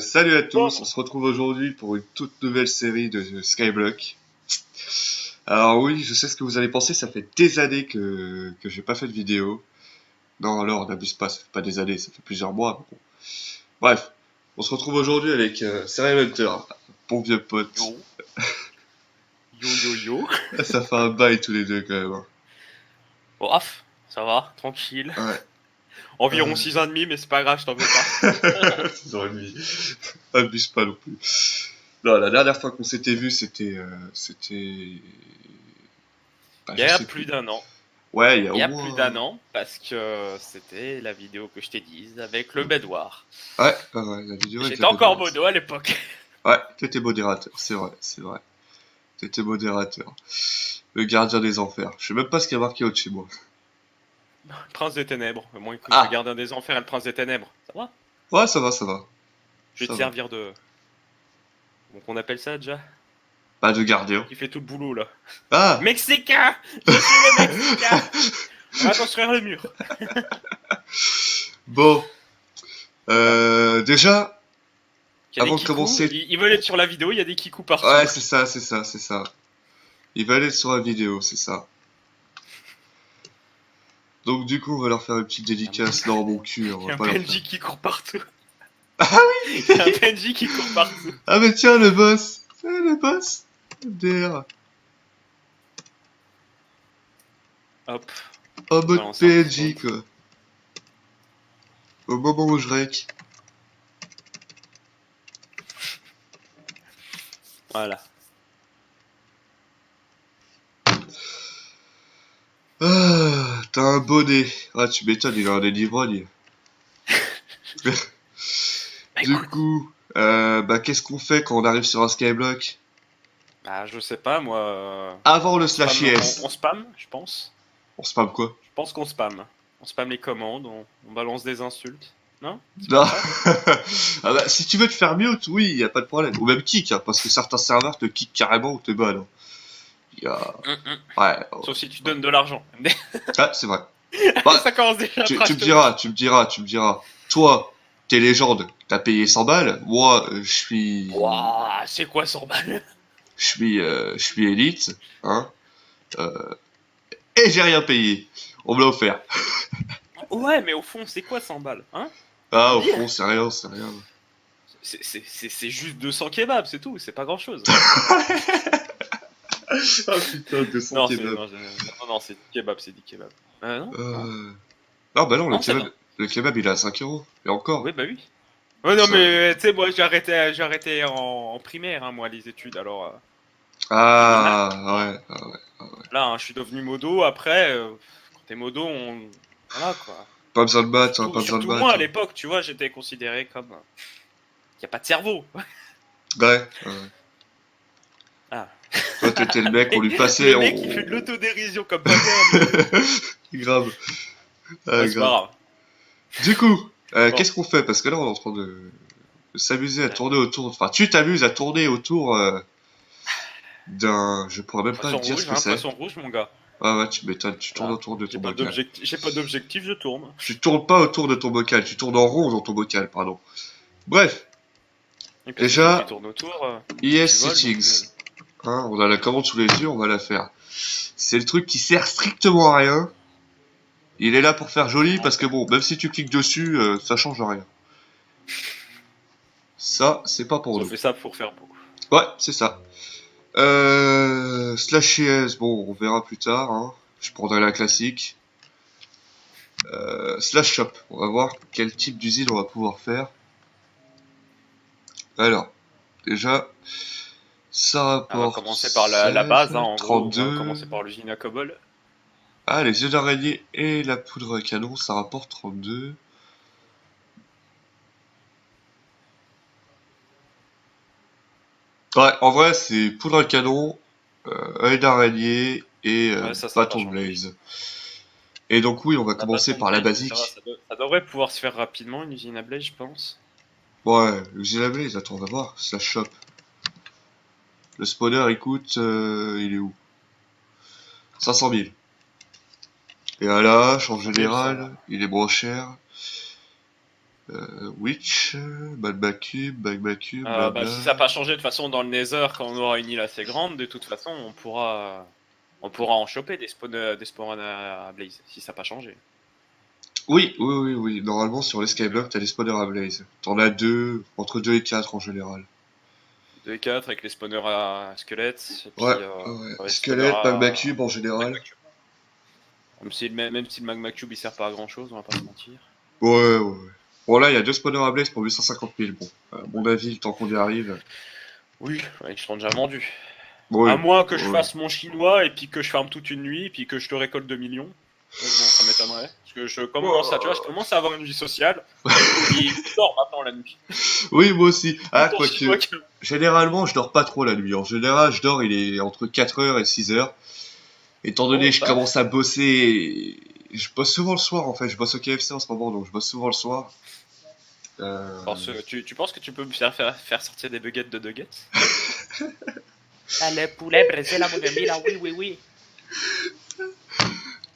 Salut à tous, on se retrouve aujourd'hui pour une toute nouvelle série de Skyblock. Alors oui, je sais ce que vous allez penser, ça fait des années que j'ai pas fait de vidéo. Non, alors on n'abuse pas, ça fait pas des années, ça fait plusieurs mois. Mais bon. Bref, on se retrouve aujourd'hui avec Serial Hunter, bon vieux pote. Yo. Yo. Ça fait un bail tous les deux quand même. Hein. Bref, ça va, tranquille. Ouais. Environ 6 ans et demi, mais c'est pas grave, je t'en veux pas. 6 ans et demi. Abuse pas non plus. Non, la dernière fois qu'on s'était vu, c'était... Il y a plus d'un an. Ouais, Il y a plus d'un an, parce que c'était la vidéo que je t'ai dit avec le Bedouard. Ouais, la vidéo. J'étais encore modo à l'époque. Ouais, t'étais modérateur, c'est vrai. T'étais modérateur. Le gardien des enfers. Je sais même pas ce qu'il y a marqué au-dessus de moi. Prince des ténèbres. Au moins, écoute, Ah. le gardien des enfers et le prince des ténèbres. Ça va? Ouais, ça va. Je vais te servir de... Donc on appelle ça déjà? Bah, de gardien. Qui fait tout le boulot là. Ah. Mexicain! Je suis le Mexicain! On va construire le mur. Bon. Déjà, avant de commencer... Ils veulent être sur la vidéo, il y a des kikous partout. Ouais, c'est ça. Ils veulent être sur la vidéo, c'est ça. Donc du coup, on va leur faire une petite dédicace dans mon cul. Il y a un PNJ qui court partout. Ah oui. Il y a un PNJ qui court partout. Ah mais tiens, le boss. C'est le boss. DR. Hop. En mode PNJ, quoi. Au moment où je rec. Voilà. Ah, t'as un bonnet. Ah, tu m'étonnes, il a un nez d'ivrogne. Du coup, qu'est-ce qu'on fait quand on arrive sur un skyblock? Bah, je sais pas, moi. Avant le slash yes. On spam, je pense. On spam quoi? Je pense qu'on spam. On spam les commandes, on balance des insultes. Non? Non. Ah bah, si tu veux te faire mute, oui, y a pas de problème. Ou même kick, hein, parce que certains serveurs te kick carrément ou te ban. Hein. Y a... Ouais. Sauf si tu donnes de l'argent. Ah, c'est vrai. Bah, ça commence déjà à tu me diras. Toi, t'es légende, t'as payé 100 balles. Moi, je suis... Wouah, c'est quoi 100 balles? Je suis élite, hein. Et j'ai rien payé. On me l'a offert. Ouais, mais au fond, c'est quoi 100 balles, hein? Ah, au fond, c'est rien. C'est juste 200 kebabs, c'est tout, c'est pas grand chose. Ah putain, 200 kebabs. Non, c'est du kebab, c'est du kebab. Non, Ah bah non, Non, le kebab il est à 5 euros. Et encore. Oui, bah oui. Ouais, non, mais tu sais, moi j'ai arrêté en primaire, hein, moi, les études, alors. Ouais. Là, hein, je suis devenu modo, après, quand t'es modo, voilà quoi. Pas besoin de battre, hein, pas besoin de Surtout battre. moi à l'époque, tu vois, j'étais considéré comme. Y a pas de cerveau. Ouais. Ah. Toi t'étais le mec, on lui passait. Le mec qui fait de l'autodérision comme pas bien. Grave. C'est pas grave. Du coup, qu'est-ce qu'on fait? Parce que là on est en train de s'amuser à tourner autour. Enfin, tu t'amuses à tourner autour d'un. Je pourrais même pas te dire ce que c'est. Poisson rouge, mon gars. Ouais, tu m'étonnes, tu tournes autour de ton bocal. J'ai pas d'objectif, je tourne. Tu tournes pas autour de ton bocal, tu tournes en rond dans ton bocal, pardon. Bref. Déjà, tu tournes autour, ES Settings. Hein, on a la commande sous les yeux, on va la faire. C'est le truc qui sert strictement à rien. Il est là pour faire joli parce que bon, même si tu cliques dessus, ça change rien. Ça, c'est pas pour nous. On fait ça pour faire beau. Ouais, c'est ça. Slash ES, bon, on verra plus tard. Hein. Je prendrai la classique. Slash shop, on va voir quel type d'usine on va pouvoir faire. Alors, déjà, ça rapporte. On va commencer par la base, hein, en 32. gros, on va commencer par l'usine à Cobol. Ah, les yeux d'araignée et la poudre à canon, ça rapporte 32. Ouais, en vrai, c'est poudre à canon, œil d'araignée et bâton de blaze. Et donc oui, on va commencer par la basique. Ça devrait pouvoir se faire rapidement, une usine à blaze, je pense. Ouais, l'usine à blaze, attends, on va voir, slash shop. Le spawner, il coûte... il est où? 500 000. Et là, en 100 000, ça général, va. il est moins cher. Witch, Magma Cube, Bah, si blabla. ça n'a pas changé de toute façon dans le Nether, quand on aura une île assez grande, de toute façon, on pourra en choper des spawns à Blaze, si ça n'a pas changé. Oui. Normalement, sur les Skyblock, t'as des spawners à Blaze. T'en as deux, entre 2 et 4 en général. 2 et 4 avec les spawners à squelettes, et Ouais, puis ouais. les spawners Squelette, Magma à Cube en général. Magma Cube. Même si le Magma Cube il sert pas à grand chose, on va pas se mentir. Ouais. Bon, là, il y a deux spawners à Blaze pour 850 000. Bon, à mon avis, le temps qu'on y arrive. Oui, ouais, ils seront déjà vendus. À Oui, moins que je oui. fasse mon chinois et puis que je farme toute une nuit et puis que je te récolte 2 millions. Donc bon, ça m'étonnerait. Parce que je commence à avoir une vie sociale. Et je dors maintenant la nuit. Oui, moi aussi. Ah, Autant chinois quoique, que... généralement, je dors pas trop la nuit. En général, je dors, il est entre 4 heures et 6 heures. Étant donné Oh, que je taf. commence à bosser, je bosse souvent le soir en fait. Je bosse au KFC en ce moment, donc je bosse souvent le soir. Tu penses que tu peux me faire sortir des buggets de nuggets? Ah, le poulet braisé là, mon ami, là, oui.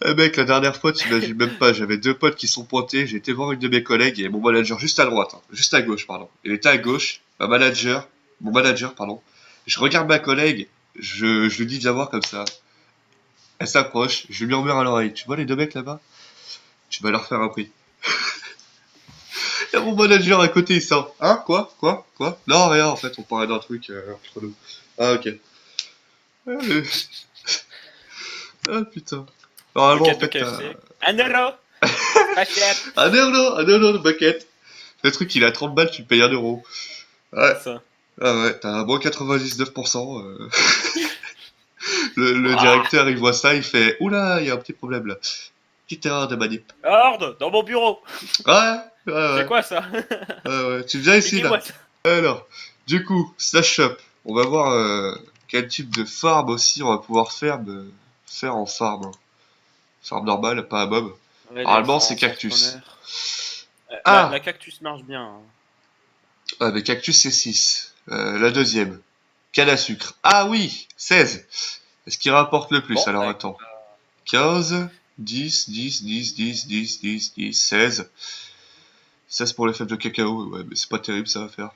Eh mec, la dernière fois, tu imagines même pas, j'avais deux potes qui sont pointés, j'ai été voir une de mes collègues et mon manager juste à droite, hein, juste à gauche, pardon. Il était à gauche, mon manager, pardon. Je regarde ma collègue, je lui dis viens voir comme ça. Elle s'approche, je lui murmure à l'oreille, tu vois les deux mecs là-bas? Tu vas leur faire un prix. Il y a mon manager à côté, il sort. Hein? Quoi? Non, rien, en fait, on parlait d'un truc entre nous. Ah, ok. Euh, Ah, putain. Normalement, en Bucket de fait, KFC. 1 euro. Pas cher. un euro de bucket. Le truc, il a 30 balles, tu le payes 1 euro. Ouais, C'est ça. ah ouais, t'as un bon 99%. Le Ah, directeur, il voit ça, il fait oula, il y a un petit problème là. Petite erreur de manip. horde, dans mon bureau. Ouais, ouais, C'est ouais. quoi ça? Ouais. Tu viens ici là. Piquez-moi ça. Alors, du coup, Slash Shop. On va voir quel type de farm aussi on va pouvoir faire en farm, hein. Farm normale, pas à mob. Ouais, les Normalement, c'est sans cactus. spawner. La Ah! cactus marche bien, hein. Ah, mais cactus, c'est 6. La deuxième. Canne à sucre. Ah oui! 16. Est-ce qui rapporte le plus? Bon, Alors bah, attends. 15, 10, 16. 16 pour les fèves de cacao. Ouais, mais c'est pas terrible ça à faire.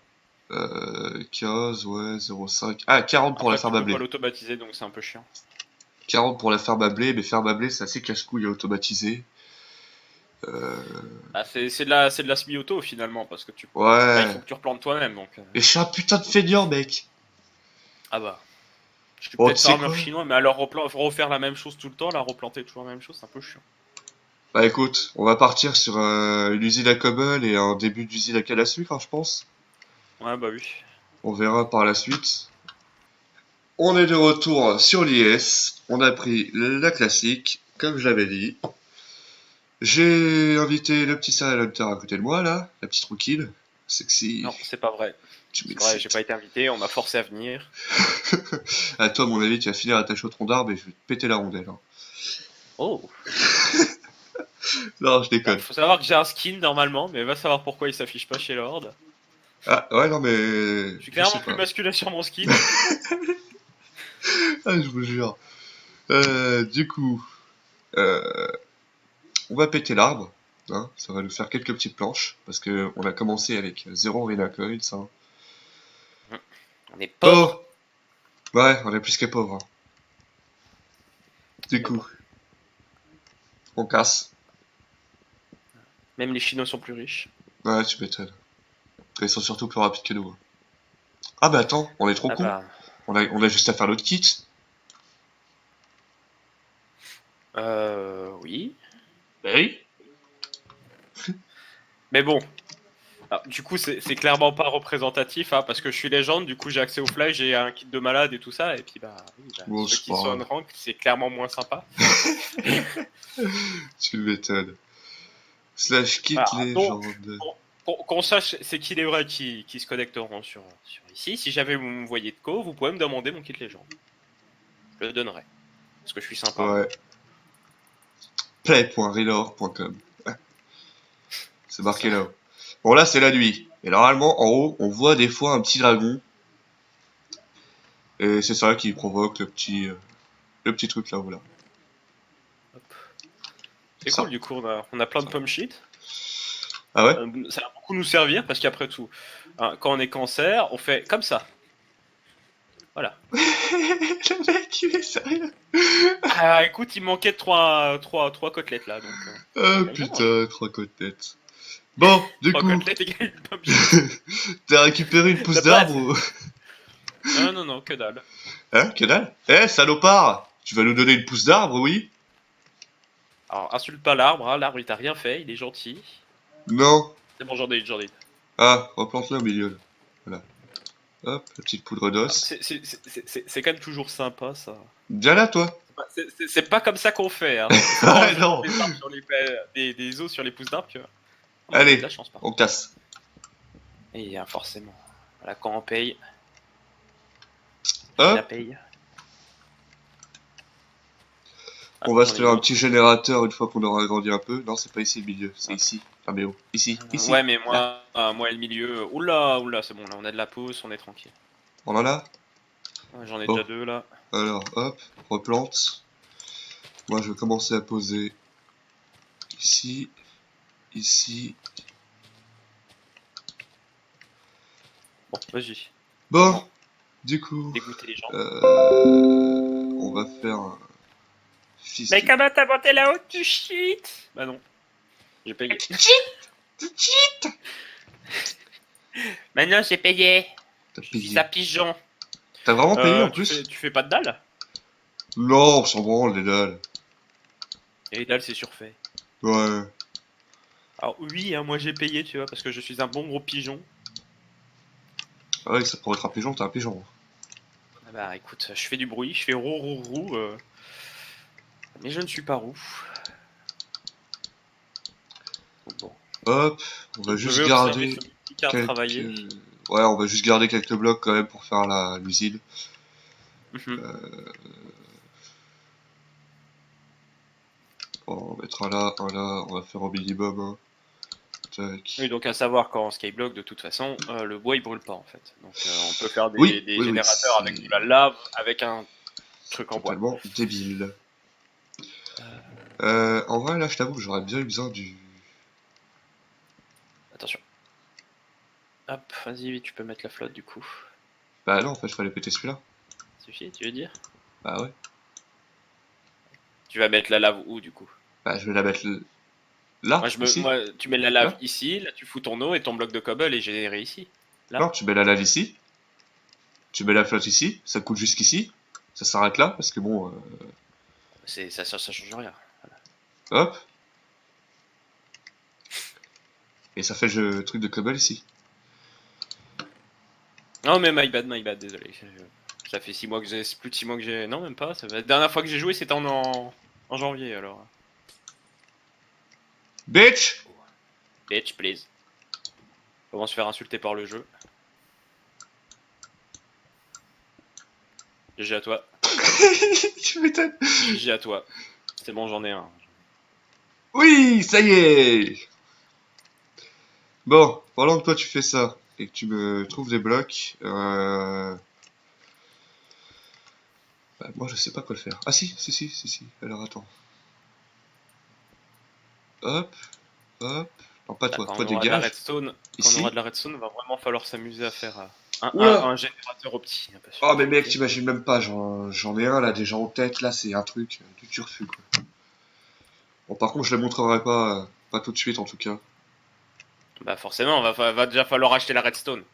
15, ouais, 0,5. Ah, 40 pour la après, tu ferme à peux pas blé. l'automatiser, donc c'est un peu chiant. 40 pour la ferme à blé, mais ferme à blé, c'est assez casse-couille à automatiser. Euh, Ah, c'est de la semi-auto finalement, parce que bah, il faut ouais. que tu replantes toi-même, donc. Et je suis un putain de feignant, mec. Ah bah. Je suis Bon, tu peut-être sais farmer quoi? chinois, mais alors refaire la même chose tout le temps, la replanter toujours la même chose, c'est un peu chiant. Bah écoute, on va partir sur une usine à cobble et un début d'usine à canne à sucre, hein, je pense. Ouais, bah oui. On verra par la suite. On est de retour sur l'IS. On a pris la classique, comme je l'avais dit. J'ai invité le petit serial hunter à côté de moi, là, la petite rouquine. Sexy. Non, c'est pas vrai. Tu C'est vrai, j'ai m'excites. pas été invité, on m'a forcé à venir. À toi, à mon avis, tu vas finir attaché au tronc d'arbre et je vais te péter la rondelle, hein. Oh. Non, je Bah, déconne. faut savoir que j'ai un skin normalement, mais va savoir pourquoi il s'affiche pas chez Lord. Ah, ouais, non, mais. Je suis Je sais clairement plus pas. masculin sur mon skin. Ah, je vous jure. Du coup, euh, on va péter l'arbre. Hein, ça va nous faire quelques petites planches. Parce que on a commencé avec zéro Rhinacoils, hein. On est Oh! pauvre, Ouais, on est plus que pauvres, hein. Du mais coup, bon. on casse. Même les Chinois sont plus riches. Ouais, tu m'étonnes. Ils sont surtout plus rapides que nous, hein. Ah, bah attends, on est trop Ah con. bah. On a juste à faire notre kit. Oui. Bah oui. Mais bon. Alors, du coup, c'est clairement pas représentatif, hein, parce que je suis légende, du coup j'ai accès au fly, j'ai un kit de malade et tout ça, et puis bah, oui, bah Bon, ceux c'est qui pas sont grave. on rank, c'est clairement moins sympa. Tu m'étonnes. Slash kit Voilà, donc, légende. qu'on sache c'est qui les vrais qui se connecteront sur ici, si jamais vous me voyez de co, vous pouvez me demander mon kit légende. Je le donnerai. Parce que je suis sympa, moi. Ouais. Play.relore.com. C'est C'est marqué ça. là-haut. Bon, là, c'est la nuit. Et normalement, en haut, on voit des fois un petit dragon. Et c'est ça qui provoque le petit truc là-haut, là. C'est Ça. cool, du coup, on a plein de pump sheet. Ah ouais? Ça va beaucoup nous servir parce qu'après tout, hein, quand on est cancer, on fait comme ça. Voilà. Le mec, il est sérieux. Ah, écoute, il manquait trois côtelettes là, donc. Ah J'en mange. putain, 3 côtelettes. Bon, du Trois coup, côtelettes égale une pump sheet. t'as récupéré une pousse De base. d'arbre ou... Non, non, non, que dalle. Hein, que dalle? Eh, salopard! Tu vas nous donner une pousse d'arbre, oui? Alors, insulte pas l'arbre, hein, l'arbre il t'a rien fait, il est gentil. Non. C'est bon, j'en ai une, j'en ai une. Ah, replante-le au milieu, là. Voilà. Hop, la petite poudre d'os. C'est quand même toujours sympa ça. Viens là, toi. C'est pas comme ça qu'on fait, hein. C'est Ah, pas non. des arbres sur des os sur les pousses d'arbres que. On Allez. a de la chance, par contre. On casse. Et forcément. Voilà, quand on paye, Hop. la paye. Ah, On va j'en se ai faire un une petit générateur une fois qu'on aura agrandi un peu. Non, c'est pas ici le milieu, c'est ici. Ah mais oh, ici, autre. ici. Ouais, mais Là. moi et le milieu. Oula, oula, c'est bon, là, on a de la pousse, on est tranquille. On en a? Ouais, j'en ai Bon. déjà deux là. Alors, hop, replante. Moi, je vais commencer à poser ici, ici. Bon, vas-y. Bon, du coup, Dégoûter les gens. on va faire un fils Mais de... comment t'as monté là-haut, tu cheat? Bah non. J'ai payé. Maintenant j'ai payé. T'as Je suis payé. un pigeon. T'as vraiment payé en plus? Tu fais pas de dalle? Non, on s'en branle les dalles. Et les dalles c'est surfait. Ouais. Alors oui, hein, moi j'ai payé, tu vois, parce que je suis un bon gros pigeon. Ah ouais, ça pourrait être un pigeon, t'es un pigeon. Ah bah écoute, je fais du bruit, je fais roux roux roux. Mais je ne suis pas roux. Donc bon. Hop, on va Je juste vais observer garder ce petit quart quelques... travaillé. Ouais, on va juste garder quelques blocs quand même pour faire l'usine. Mhm. Bon, on va mettre un là, on va faire au minimum un. Tac. Oui, donc à savoir qu'en skyblock, de toute façon, le bois il brûle pas en fait. Donc on peut faire Oui, des oui, générateurs c'est avec de la lave, avec un truc en bois. totalement débile. En vrai, là, je t'avoue que j'aurais bien eu besoin du... Attention. Hop, vas-y, tu peux mettre la flotte du coup. Bah non, en fait, je fallait péter celui-là. Suffit, tu veux dire? Bah ouais. Tu vas mettre la lave où du coup? Bah, je vais la mettre là, ici. Moi, tu mets la lave Là. ici, là tu fous ton eau et ton bloc de cobble est généré ici. Là. Non, tu mets la lave ici. Tu mets la flotte ici. Ça coule jusqu'ici. Ça s'arrête là, parce que bon... Ça change rien. hop. Et ça fait le truc de cobble ici. Non mais my bad, désolé. Ça fait 6 mois que j'ai. Plus de 6 mois que j'ai. Non, même pas. La dernière fois que j'ai joué c'était en janvier alors. Bitch. Bitch, please. Comment se faire insulter par le jeu? GG à toi. Tu m'étonnes. GG à toi. C'est bon, j'en ai un. Oui, ça y est. Bon, pendant que toi tu fais ça, et que tu me trouves des blocs, bah, moi je sais pas quoi le faire. Ah si. Alors attends. Hop, hop. Non, pas toi, Quand toi on aura de la dégage. redstone, Ici. il va vraiment falloir s'améuser à faire Oula. un générateur optique. Oh mais mec, t'imagines même pas, j'en ai un là déjà en tête, là c'est un truc du turfu quoi. Bon par contre je le montrerai pas tout de suite en tout cas. Bah forcément, va déjà falloir acheter la redstone.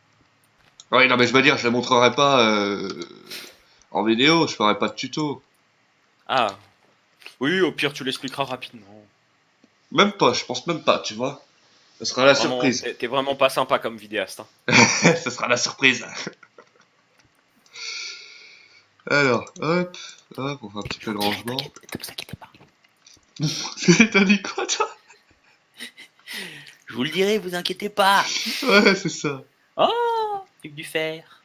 Oui non mais je veux dire, je le montrerai pas en vidéo, je ferai pas de tuto. Ah. Oui, au pire tu l'expliqueras rapidement. Même pas, je pense même pas, tu vois. Ce sera la surprise. T'es vraiment pas sympa comme vidéaste. Hein. Ce sera la surprise. Alors, hop, on fait un petit peu de rangement. Ne vous inquiétez pas. T'as dit quoi toi? Je vous le dirai, vous inquiétez pas. Ouais, c'est ça. Oh, truc du fer.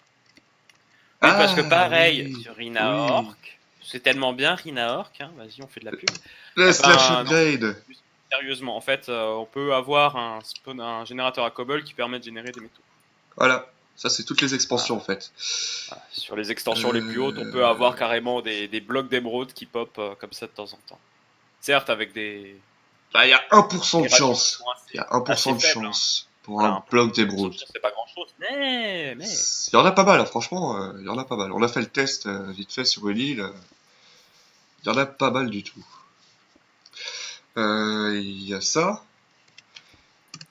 Oui, parce que pareil, oui, sur Rinaork, c'est tellement bien Rinaork, hein, vas-y, on fait de la pub. Le slash non, upgrade. sérieusement, en fait, on peut avoir un générateur à cobble qui permet de générer des métaux. Voilà, ça c'est toutes les expansions en fait. Voilà. Sur les extensions les plus hautes, on peut avoir carrément des blocs d'émeraude qui pop comme ça de temps en temps. Certes, avec des Bah, il y a 1% de Les radios chance. sont Il y a assez 1% de faibles. Hein. chance pour Voilà, un bloc d'émeraude. c'est pas grand chose. Mais. Il y en a pas mal, hein, franchement, il y en a pas mal. On a fait le test vite fait sur une île. Il y en a pas mal du tout. Il y a ça.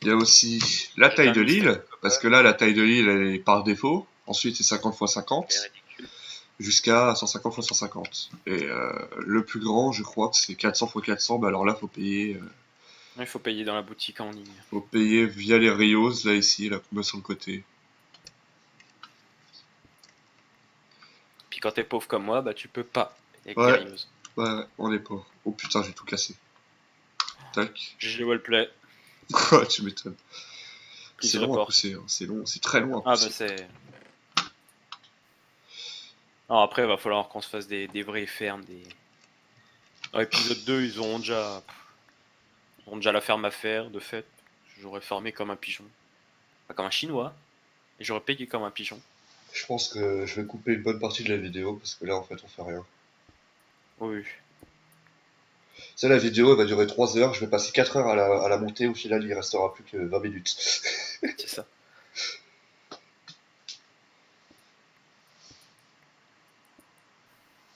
Il y a aussi la J'ai taille un de mystère l'île, parce que là, la taille de l'île, elle est par défaut. Ensuite, c'est 50 x c'est 50, ridicule. jusqu'à 150 x 150. Et le plus grand, je crois que c'est 400 x 400. Bah alors là, Il faut payer dans la boutique en ligne. faut payer via les Rios, là ici, là qu'on met sur le côté. Puis quand t'es pauvre comme moi, bah tu peux pas avec des Ouais, rieuses. ouais, on est pauvre. Oh putain, j'ai tout cassé. Tac. GG Wallplay, Ouais, tu m'étonnes. please C'est long à report. pousser, hein. C'est long, c'est très long à Ah pousser. bah c'est. Non, après, il va falloir qu'on se fasse des vraies fermes. Dans l'épisode 2, ils ont déjà la ferme à faire, de fait. J'aurais farmé comme un pigeon. Pas comme un chinois, et j'aurais payé comme un pigeon. Je pense que je vais couper une bonne partie de la vidéo, parce que là, en fait, on fait rien. Oui, Ça, la vidéo, elle va durer 3 heures. Je vais passer 4 heures à la monter. Au final, il restera plus que 20 minutes. c'est ça.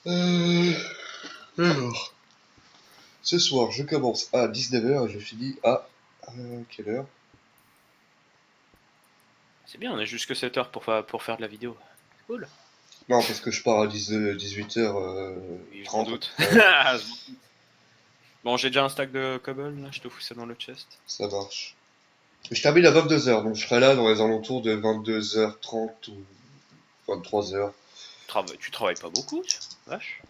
Euh, alors, ce soir, je commence à 19 heures et je finis à... quelle heure? C'est bien, on a jusque 7 heures pour faire de la vidéo. Cool. Non, parce que je pars à 18h Oui, je m'en 30 à peu doute. près. Bon, j'ai déjà un stack de cobble, là, je te fous ça dans le chest. Ça marche. Je termine à 22 heures, donc je serai là dans les alentours de 22h30 ou 23 heures. Tu travailles pas beaucoup, vache.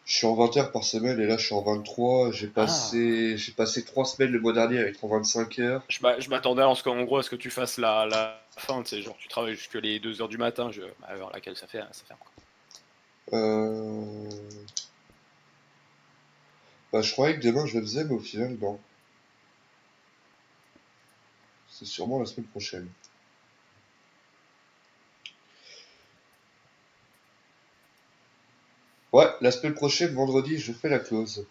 Je suis en 20 heures par semaine et là je suis en 23. Ah. J'ai passé 3 semaines le mois dernier avec 25 heures. Je m'attendais en gros à ce que tu fasses la fin, tu sais, genre tu travailles jusque les 2 heures du matin, à l'heure à laquelle ça fait, ça ferme. Quoi. Euh... Bah, je croyais que demain je le faisais, mais au final, non. C'est sûrement la semaine prochaine. Ouais, la semaine prochaine, vendredi, je fais la close.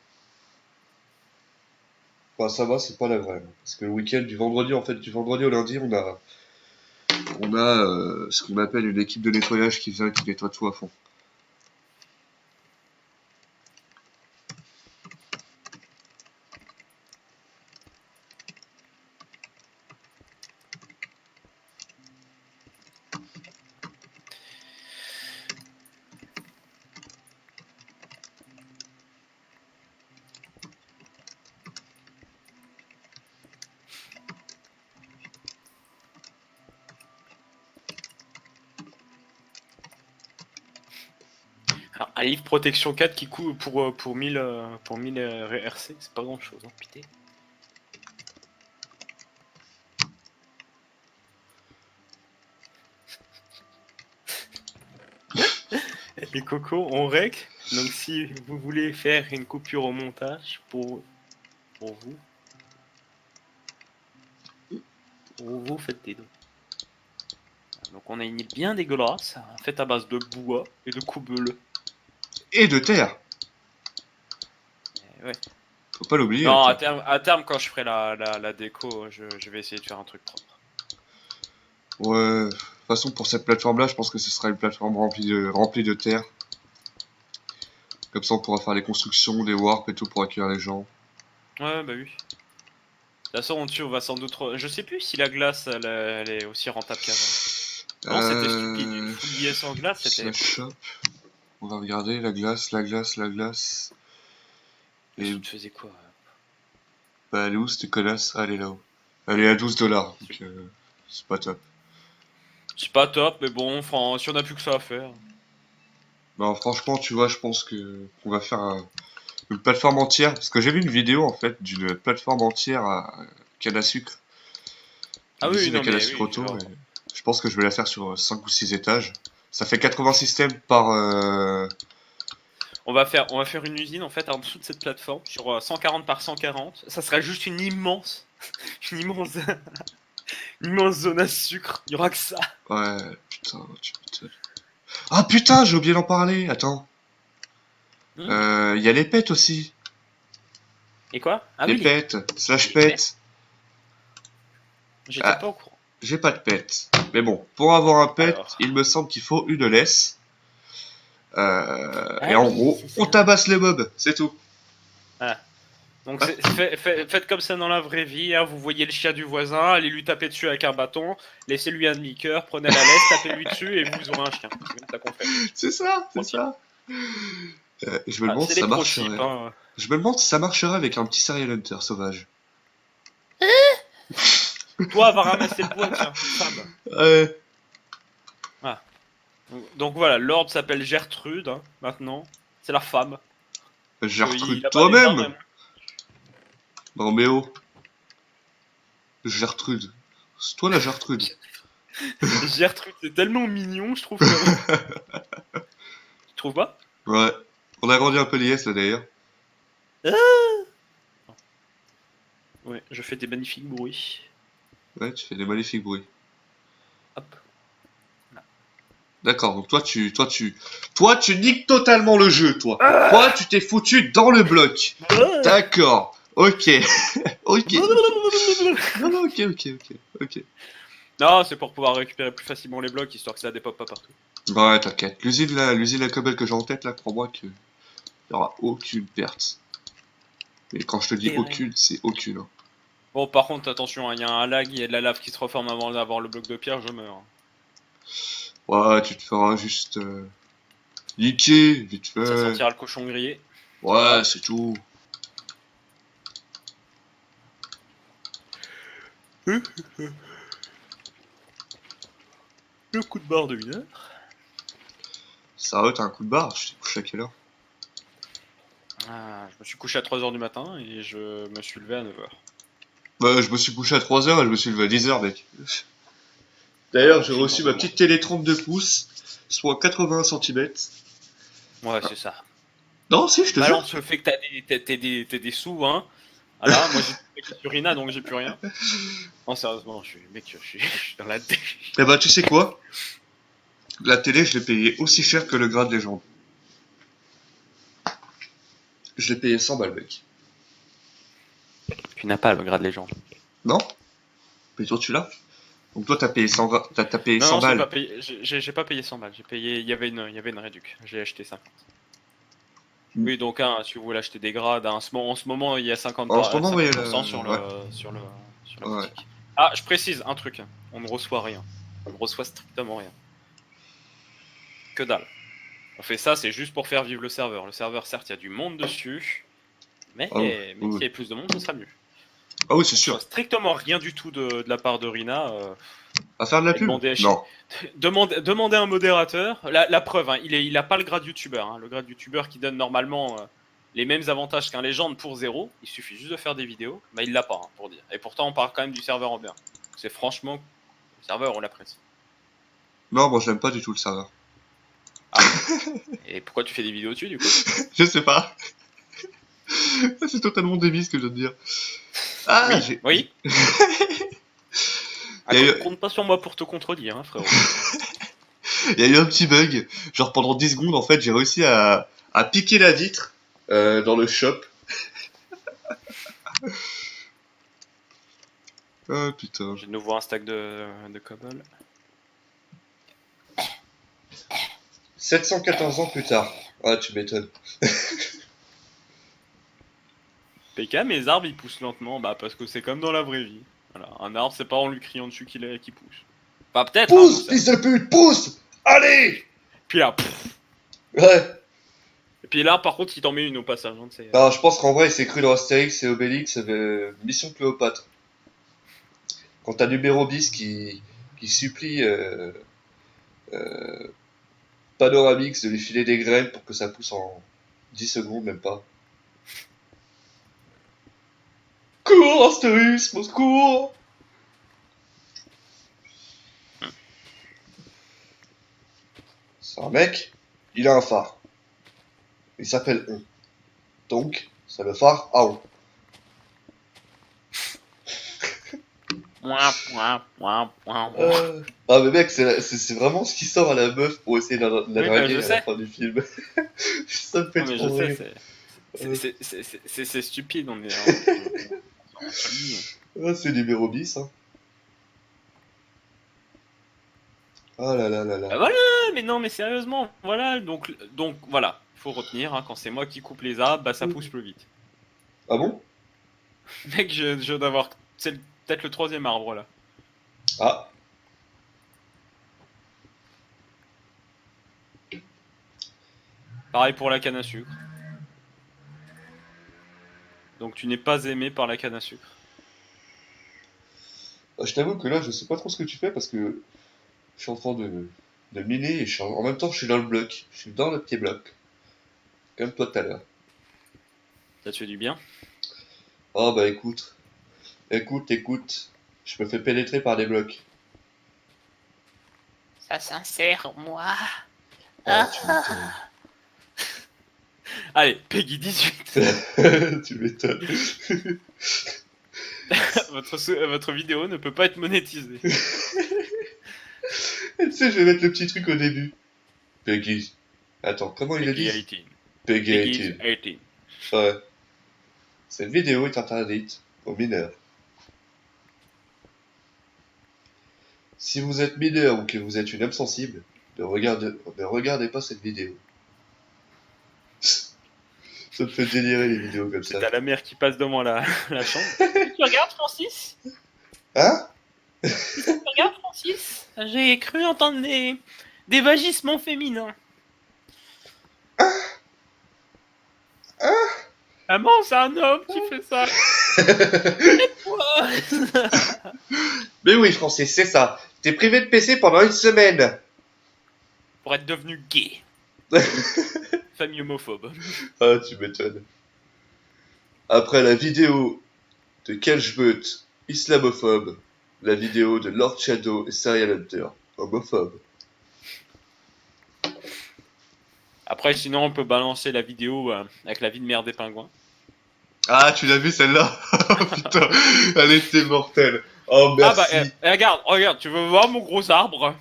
Enfin, ça va, c'est pas la vraie. Parce que le week-end du vendredi, en fait, du vendredi au lundi, on a ce qu'on appelle une équipe de nettoyage qui vient et qui nettoie tout à fond. Alors, un livre protection 4 qui coûte pour 1000 RC, c'est pas grand chose, hein, putain. Les cocos, on rec. Donc si vous voulez faire une coupure au montage pour vous faites des dons. Donc on a une île bien dégueulasse, faite à base de bois et de coubeule. Et de terre. Ouais. Faut pas l'oublier, la Non, terre. à terme, quand je ferai la déco, je vais essayer de faire un truc propre. Ouais, de toute façon, pour cette plateforme-là, je pense que ce sera une plateforme remplie de terre. Comme ça, on pourra faire les constructions, des warps et tout pour accueillir les gens. Ouais, bah oui. De toute façon, on dessus, on va sans doute. Je sais plus si la glace, elle est aussi rentable qu'avant. Non, c'était stupide. Une full billet sans glace, c'était. La shop. On va regarder la glace, la glace, la glace. Et Ça te faisait quoi bah, elle est où cette connasse? Ah, elle est là-haut. Elle est à 12 $, donc c'est pas top. C'est pas top, mais bon, si on a plus que ça à faire. Bah, franchement, tu vois, je pense que on va faire une plateforme entière. Parce que j'ai vu une vidéo en fait d'une plateforme entière à canne à sucre. Ah Une oui, usine à non, canne à mais sucre oui, auto. genre. Et je pense que je vais la faire sur 5 ou 6 étages. Ça fait 80 systèmes par. On va faire une usine en fait en dessous de cette plateforme sur 140 par 140. Ça sera juste une immense, une immense, une immense zone à sucre. Il y aura que ça. Ouais, putain, tu m'étonnes. Ah putain, j'ai oublié d'en parler. Attends. Dis-moi. Il y a les pets aussi. Et quoi? Ah Les oui, pets, slash les pets. pets. J'étais Ah, pas au courant. j'ai pas de pet. Mais bon, pour avoir un pet, Alors. il me semble qu'il faut une laisse. Et Ah en oui, gros, c'est on ça. tabasse les mobs, c'est tout. Ah. Donc Ah, faites comme ça dans la vraie vie, hein. Vous voyez le chien du voisin, allez lui taper dessus avec un bâton, laissez-lui un demi-cœur, prenez la laisse, tapez-lui dessus et vous aurez un chien. C'est comme ça qu'on fait. c'est ça, c'est Pro tip. ça. Je me Ah, demande c'est si les ça pro tips, marcherait. hein. Je me demande si ça marcherait avec un petit serial hunter sauvage. Toi, va ramasser le bois, tiens, femme. Ouais. Ah. Donc voilà, Lord s'appelle Gertrude, hein, maintenant. C'est la femme. Parce qu'il Gertrude a pas les armes, toi-même. même. Non mais oh, Gertrude. C'est toi la Gertrude. Gertrude, c'est tellement mignon, je trouve, quand même. Tu trouves pas? Ouais. On a grandi un peu l'IS là d'ailleurs. Ouais, je fais des magnifiques bruits. Ouais, tu fais des magnifiques bruits. Hop. D'accord, donc toi tu niques totalement le jeu, toi. Toi, tu t'es foutu dans le bloc. D'accord. Ok. Ok. Non, non, ok, ok, ok, ok. Non, c'est pour pouvoir récupérer plus facilement les blocs, histoire que ça dépop pas partout. Bah ouais, t'inquiète. L'usine à cobble que j'ai en tête là, crois-moi que y aura aucune perte. Et quand je te dis Terrain. aucune, c'est aucune. Hein. Bon, par contre, attention, il y a un lag, il y a de la lave qui se reforme avant d'avoir le bloc de pierre, je meurs. Ouais, tu te feras juste niquer, vite Ça fait. sentira le cochon grillé. Ouais, c'est tout. Le coup de barre de 1 heure. Ça va, t'as un coup de barre. Je t'ai couché à quelle heure? Ah, je me suis couché à 3h du matin et je me suis levé à 9h. Bah, je me suis couché à 3h et je me suis levé à 10h, mec. D'ailleurs, j'ai J'ai reçu mon- ma petite télé 32 pouces, soit 80 centimètres. Ouais, c'est ça. Non, si, je te jure. Balance le fait que t'as des sous, hein. Voilà, moi j'ai tout payé sur Rina, donc j'ai plus rien. Non, sérieusement, je suis dans la dèche. Eh bah, tu sais quoi? La télé, je l'ai payée aussi cher que le grade légende. Je l'ai payé 100 balles, mec. Tu n'as pas le grade légende. Non? Mais toi, tu l'as? Donc toi, t'as payé 100, t'as payé Non, 100 non, j'ai pas balles. payé, j'ai pas payé 100 balles. J'ai payé, il y avait une réduc. J'ai acheté 50. Mm. Oui, donc hein, si vous voulez acheter des grades, hein, en ce moment, il y a En ce moment, oui, 50% sur ouais, sur la ouais. boutique. Ah, je précise un truc. On ne reçoit rien. On ne reçoit strictement rien. Que dalle. On fait ça, c'est juste pour faire vivre le serveur. Le serveur, certes, il y a du monde dessus, mais, Ah oui, mais s'il oui. y avait plus de monde, ce serait mieux. Ah oui, c'est On reçoit sûr. strictement rien du tout de la part de Rina. À faire de la Et pub? Non. demander à un modérateur. La preuve, hein, il a pas le grade youtubeur. Hein, le grade youtubeur qui donne normalement les mêmes avantages qu'un légende pour 0. Il suffit juste de faire des vidéos. Bah, il l'a pas, hein, pour dire. Et pourtant, on parle quand même du serveur en bien. C'est franchement, le serveur, on l'apprécie. Non, moi, je l'aime pas du tout, le serveur. Et pourquoi tu fais des vidéos dessus, du coup? Je sais pas. C'est totalement débile ce que je viens de dire. Ah, Oui, j'ai... oui. Ah, Il y a eu... compte pas sur moi pour te contredire, hein, frérot. Il y a eu un petit bug. Genre pendant 10 secondes, en fait, j'ai réussi à piquer la vitre dans le shop. Ah putain. J'ai de nouveau un stack de cobble. 714 ans plus tard. Ah, tu m'étonnes. PK, mes arbres ils poussent lentement, bah parce que c'est comme dans la vraie vie. Voilà, un arbre c'est pas en lui criant dessus qu'il pousse. Bah peut-être, hein, Pousse, fils de pute, pousse! Allez! Puis là, pff. Ouais. Et puis là par contre il t'en met une au passage, hein, c'est... Alors, je pense qu'en vrai, il s'est cru dans Astérix et Obélix, Mission Cléopâtre. Quand t'as numéro 10 qui supplie euh, Panoramix de lui filer des graines pour que ça pousse en 10 secondes, même pas. Cours, Astérix, au secours! C'est un mec, il a un phare. Il s'appelle On. Donc, c'est le phare à On. Ah mais mec, c'est vraiment ce qui sort à la meuf pour essayer de la Oui, bah, draguer je à la sais. fin du film. Ça me fait Non, mais je trop sais, rire. c'est C'est stupide, on est en famille. Ah, c'est numéro bis, hein. Oh là là là là. Bah voilà, mais non, mais sérieusement, voilà, donc voilà, faut retenir, hein, quand c'est moi qui coupe les arbres, bah ça pousse plus vite. Ah bon? Mec, je viens d'avoir, c'est peut-être le 3e arbre là. Ah, Pareil pour la canne à sucre. Donc tu n'es pas aimé par la canne à sucre. bah, je t'avoue que là, je sais pas trop ce que tu fais parce que je suis en train de miner et en même temps, je suis dans le bloc. Je suis dans le petit bloc. Comme toi tout à l'heure. Ça te fait du bien. Oh bah écoute, écoute. Je me fais pénétrer par des blocs. Ça s'insère, moi. Ah, tu m'étonnes. Allez, Peggy 18. Tu m'étonnes. Votre vidéo ne peut pas être monétisée. Tu sais, je vais mettre le petit truc au début. Peggy. Attends, comment il a Peggy dit? 18. Peggy Peggy 18. 18. Ouais. Cette vidéo est interdite aux mineurs. Si vous êtes mineur ou que vous êtes une âme sensible, ne regardez pas cette vidéo. Ça me fait délirer les vidéos comme ça. T'as la mère qui passe devant la chambre. Tu regardes, Francis? Hein? Tu regardes, Francis? J'ai cru entendre des vagissements féminins. Maman, c'est un homme qui fait ça. Mais oui, Francis, c'est ça. T'es privé de PC pendant une semaine. Pour être devenu gay. Famille homophobe. Ah, tu m'étonnes. Après la vidéo de Kelchbeut, islamophobe, la vidéo de Lord Shadow et Serial Hunter, homophobe. Après, sinon, on peut balancer la vidéo avec la vie de merde des pingouins. Ah, tu l'as vu celle-là? Oh putain, elle était mortelle. Oh, Ah bah, merci. regarde, tu veux voir mon gros arbre?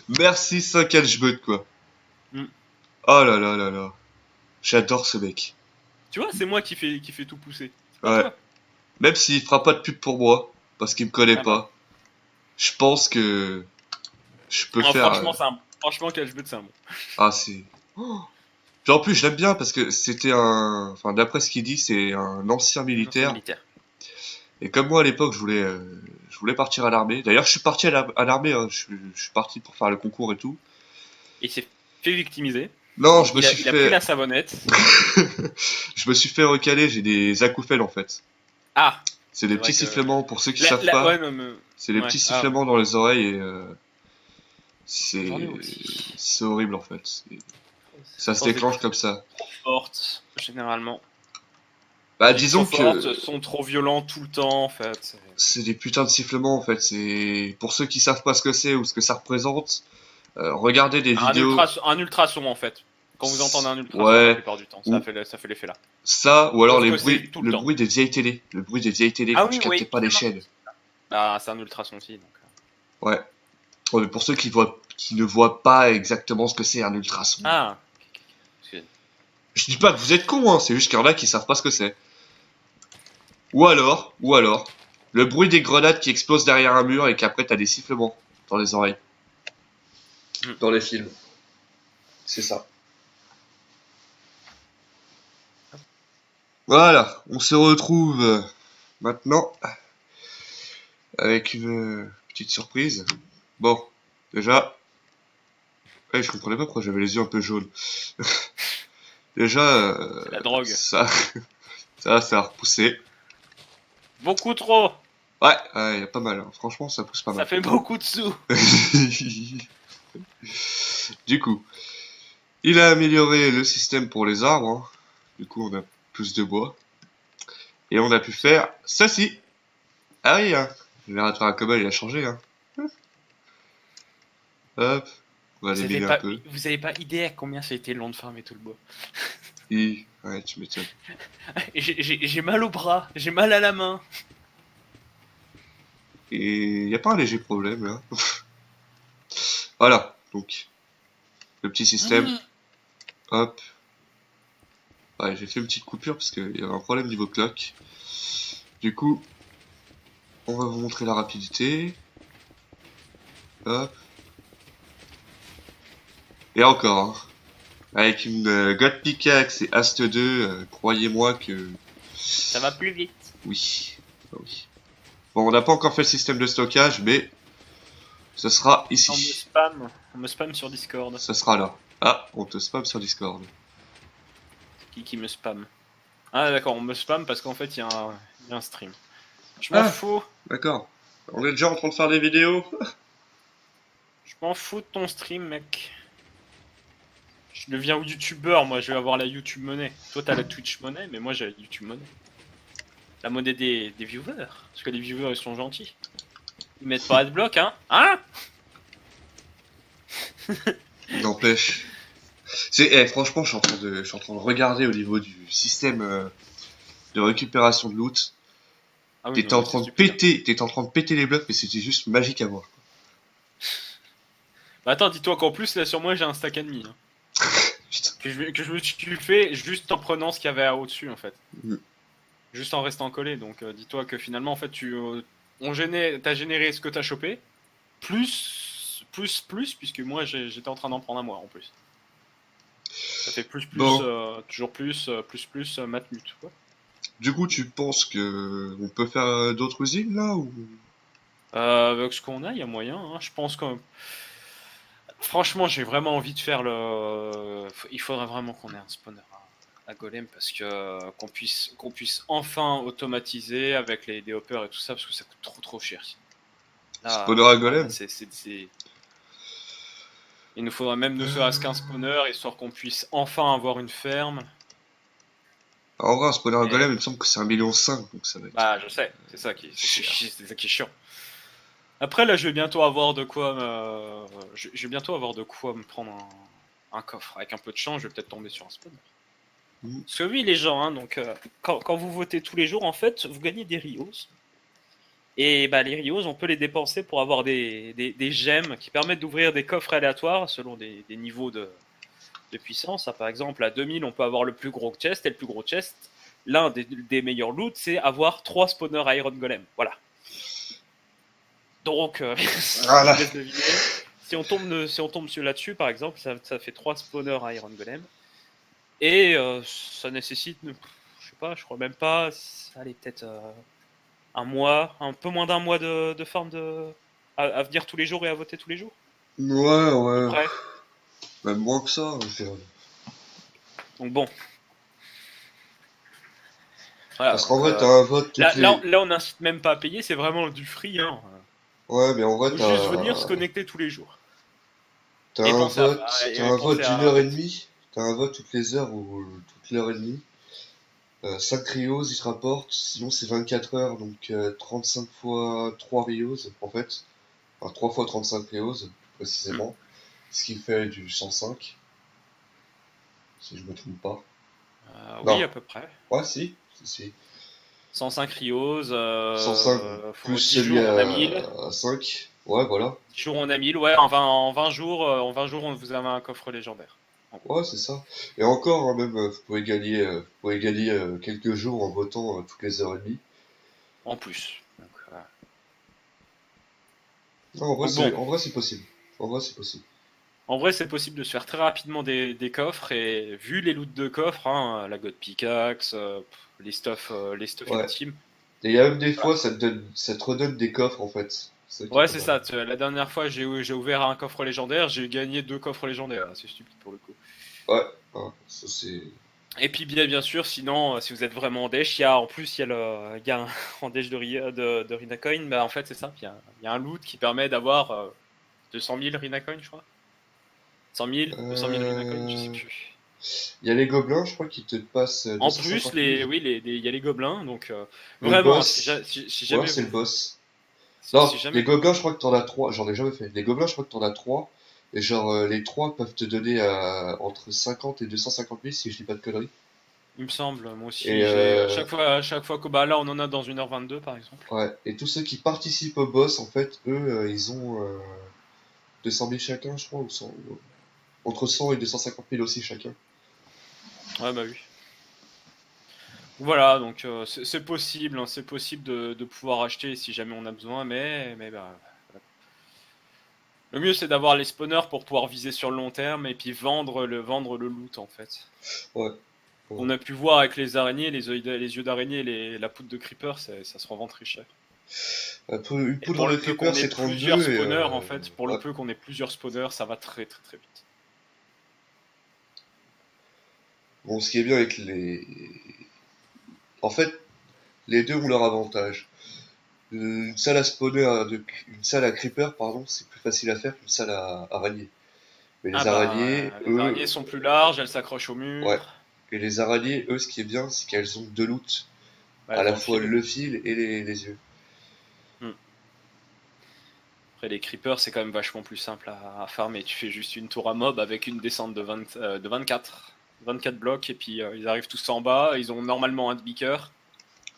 Merci Saint Kelchbeut, quoi. Mm. Oh là là là là. J'adore ce mec. Tu vois, c'est moi qui fait tout pousser. Ouais. Toi. Même s'il fera pas de pub pour moi, parce qu'il me connaît Ah pas, je pense que je peux Ah, faire. franchement, Cashbot, c'est un bon. Ah, c'est. Oh. Puis en plus, je l'aime bien parce que c'était un. Enfin, d'après ce qu'il dit, c'est un ancien militaire. Et comme moi à l'époque, je voulais partir à l'armée. D'ailleurs, je suis parti à l'armée. Hein. Je suis parti pour faire le concours et tout. Il s'est fait victimiser. Non, Il a pris la savonnette. je me suis fait recaler. J'ai des acouphènes en fait. Ah. C'est des petits sifflements pour ceux qui savent pas. Ouais, non, C'est des petits sifflements dans les oreilles et c'est horrible en fait. Ça se déclenche comme ça. Fortes, généralement. Bah disons que sont trop violents tout le temps en fait. c'est des putains de sifflements en fait. C'est pour ceux qui savent pas ce que c'est ou ce que ça représente. Regardez des vidéos. Un ultrason en fait. Quand vous entendez un ultrason, ouais. la plupart du temps, ça fait l'effet là. Ça ou alors le bruit des vieilles télé. Le bruit des vieilles télé quand tu captais pas les chaînes. Ah, c'est un ultrason aussi donc. Ouais. Ouais, mais pour ceux qui ne voient pas exactement ce que c'est un ultrason. Ah. Je dis pas que vous êtes cons, hein, c'est juste qu'il y en a qui savent pas ce que c'est. Ou alors, le bruit des grenades qui explosent derrière un mur et qu'après t'as des sifflements dans les oreilles. Dans les films. C'est ça. Voilà, on se retrouve maintenant avec une petite surprise. Bon, déjà, je comprenais pas pourquoi j'avais les yeux un peu jaunes. Déjà, la drogue. Ça a repoussé. Beaucoup trop. Ouais, y a pas mal. Hein. Franchement, ça pousse pas mal. Ça fait beaucoup de sous. Du coup, il a amélioré le système pour les arbres. Hein. Du coup, on a plus de bois. Et on a pu faire ceci. Ah oui, hein. Le générateur à cobalt, il a changé. Hein. Hop. On va débiler un peu. Vous avez pas idée à combien ça a été long de farmer tout le bois. Ouais, tu m'étonnes. J'ai mal au bras, j'ai mal à la main. Et y a pas un léger problème là. Voilà, donc le petit système. Hop. Ouais, j'ai fait une petite coupure parce qu'il y avait un problème niveau clock. Du coup, on va vous montrer la rapidité. Hop. Et encore, hein. Avec une God Pickaxe et Ast 2, croyez-moi que... Ça va plus vite. Oui. Ah oui. Bon, on n'a pas encore fait le système de stockage, mais ce sera ici. On me spam sur Discord. Ce sera là. Ah, on te spam sur Discord. Qui me spam? Ah d'accord, on me spam parce qu'en fait il y a un stream. Je m'en Ah, fous. d'accord. On est déjà en train de faire des vidéos. Je m'en fous de ton stream, mec. Je deviens youtubeur, moi je vais avoir la YouTube monnaie. Toi t'as la Twitch monnaie, mais moi j'ai la YouTube monnaie. La monnaie des viewers. Parce que les viewers ils sont gentils. Ils mettent pas adblock, hein? Hein? N'empêche. Franchement, je suis en train de regarder au niveau du système de récupération de loot. Ah oui, non, mais c'est stupide, hein. T'étais en train de péter les blocs, mais c'était juste magique à voir. Bah attends, dis-toi qu'en plus là sur moi j'ai un stack ennemi. Hein. Putain. Que je me suis fait juste en prenant ce qu'il y avait au-dessus en fait. Mm. Juste en restant collé. Donc dis-toi que finalement en fait t'as généré ce que t'as chopé. Plus, puisque moi j'étais en train d'en prendre un mois en plus. Ça fait Bon, toujours plus, matmut. Quoi. du coup, tu penses que on peut faire d'autres usines là ou... Avec ce qu'on a, il y a moyen. Hein. Je pense que. Franchement, j'ai vraiment envie de faire le. Il faudrait vraiment qu'on ait un spawner à Golem parce que qu'on puisse enfin automatiser avec des hoppers et tout ça parce que ça coûte trop cher. Spawner à Là, golem? il nous faudrait même ne serait-ce qu'un spawner histoire qu'on puisse enfin avoir une ferme. En vrai, un spawner à golem, Et... il me semble que c'est 1,5 million, donc ça va être Bah, je sais, cher. c'est ça qui est chiant. Après, là, je vais bientôt avoir de quoi je vais bientôt avoir de quoi me prendre un coffre. Avec un peu de chance, je vais peut-être tomber sur un spawner. Mm. Parce que oui, les gens, hein, donc, quand vous votez tous les jours, en fait, vous gagnez des Rios. Et bah, les Rios, on peut les dépenser pour avoir des gemmes qui permettent d'ouvrir des coffres aléatoires selon des niveaux de puissance. Par exemple, à 2000, on peut avoir le plus gros chest. Et le plus gros chest, l'un des meilleurs loots, c'est avoir 3 spawners Iron Golem. Voilà. Donc, je Voilà. vous laisse deviner. Si on tombe là-dessus, par exemple, ça fait 3 spawners à Iron Golem. Et ça nécessite, je sais pas, je crois même pas, allez, peut-être un mois, un peu moins d'un mois de farm à venir tous les jours et à voter tous les jours, Ouais, à peu ouais. près. Même moins que ça, je dirais. Donc bon, voilà. Parce qu'en Donc, vrai, t'as un vote toutes les... là, on n'incite même pas à payer, c'est vraiment du free. Hein. Ouais, mais en vrai, Faut juste venir se connecter tous les jours. t'as Et un penser à, vote, t'as et un vote penser d'une à heure et voter. demie. T'as un vote toutes les heures ou toutes l'heure et demie. 5 Rios, ils te rapportent. Sinon, c'est 24 heures, donc 35 fois 3 Rios, en fait. Enfin, 3 fois 35 Rios, précisément. Ce qui fait du 105, si je me trompe pas. Oui, Non, à peu près. ouais, si. 105 Rios, 105 plus 10 celui jours on a 1000. à 5. Ouais, voilà. 10 jours on a 1000, ouais, en 20 jours vous avez un coffre légendaire. En gros. Ouais, c'est ça. Et encore, hein, même, vous pouvez gagner quelques jours en votant toutes les heures et demie. En plus. Donc, Non, en vrai, donc bon, en vrai, c'est possible. En vrai, c'est possible. en vrai c'est possible de se faire très rapidement des coffres et vu les loots de coffres, hein, la God Pickaxe, les stuffs Ouais. ultimes. Et il y a même des Voilà. fois, ça te redonne des coffres, en fait. C'est ça qui est Ouais pas c'est mal. ça, la dernière fois j'ai ouvert un coffre légendaire, j'ai gagné 2 coffres légendaires, c'est stupide pour le coup. Ouais. Ça, c'est... Et puis bien sûr, sinon, si vous êtes vraiment en dèche, en plus il y a un en dèche de Rinacoin, bah en fait c'est simple, il y a un loot qui permet d'avoir 200 000 Rinacoin, je crois. 100 000, 200 000 Rinacoin, je sais Euh... plus. Il y a les gobelins, je crois, qui te passent En plus, 250 000. oui, il y a les gobelins, donc Le vraiment, hein, boss, si ou alors jamais c'est le vous, boss. si Non, les jamais vous, gobelins, je crois que t'en as 3. J'en ai jamais fait. Les gobelins, je crois que t'en as 3. Et genre, les 3 peuvent te donner entre 50 et 250 000, si je dis pas de conneries. il me semble, moi Et, aussi, j'ai à chaque fois que bah là on en a dans 1h22 par exemple. ouais. Et tous ceux qui participent au boss, en fait, eux, ils ont 200 000 chacun, je crois, ou 100, entre 100 et 250 000 aussi chacun. Ouais bah oui. Voilà, donc c'est possible, hein, c'est possible de pouvoir acheter si jamais on a besoin, mais bah, voilà. Le mieux c'est d'avoir les spawners pour pouvoir viser sur le long terme et puis vendre le loot en fait. Ouais. On a pu voir avec les araignées, les yeux d'araignée et la poudre de creeper, ça se revend très cher. Une Et poudre pour de le peu creeper qu'on ait c'est plusieurs 32 et spawners en fait, pour le ouais. peu qu'on ait plusieurs spawners, ça va très très très vite. Bon, ce qui est bien avec les... En fait, les deux ont leur avantage. Une salle à spawner, une salle à creeper, pardon, c'est plus facile à faire qu'une salle à araignées. Mais Ah les araignées, bah, les araignées eux, sont plus larges, elles s'accrochent au ouais. mur, Et les araignées, eux, ce qui est bien, c'est qu'elles ont deux loot. bah, À elles la ont le fois fil. le fil et les yeux. Hmm. Après les creepers c'est quand même vachement plus simple à farmer, tu fais juste une tour à mob avec une descente de 24 blocs et puis ils arrivent tous en bas, ils ont normalement un beaker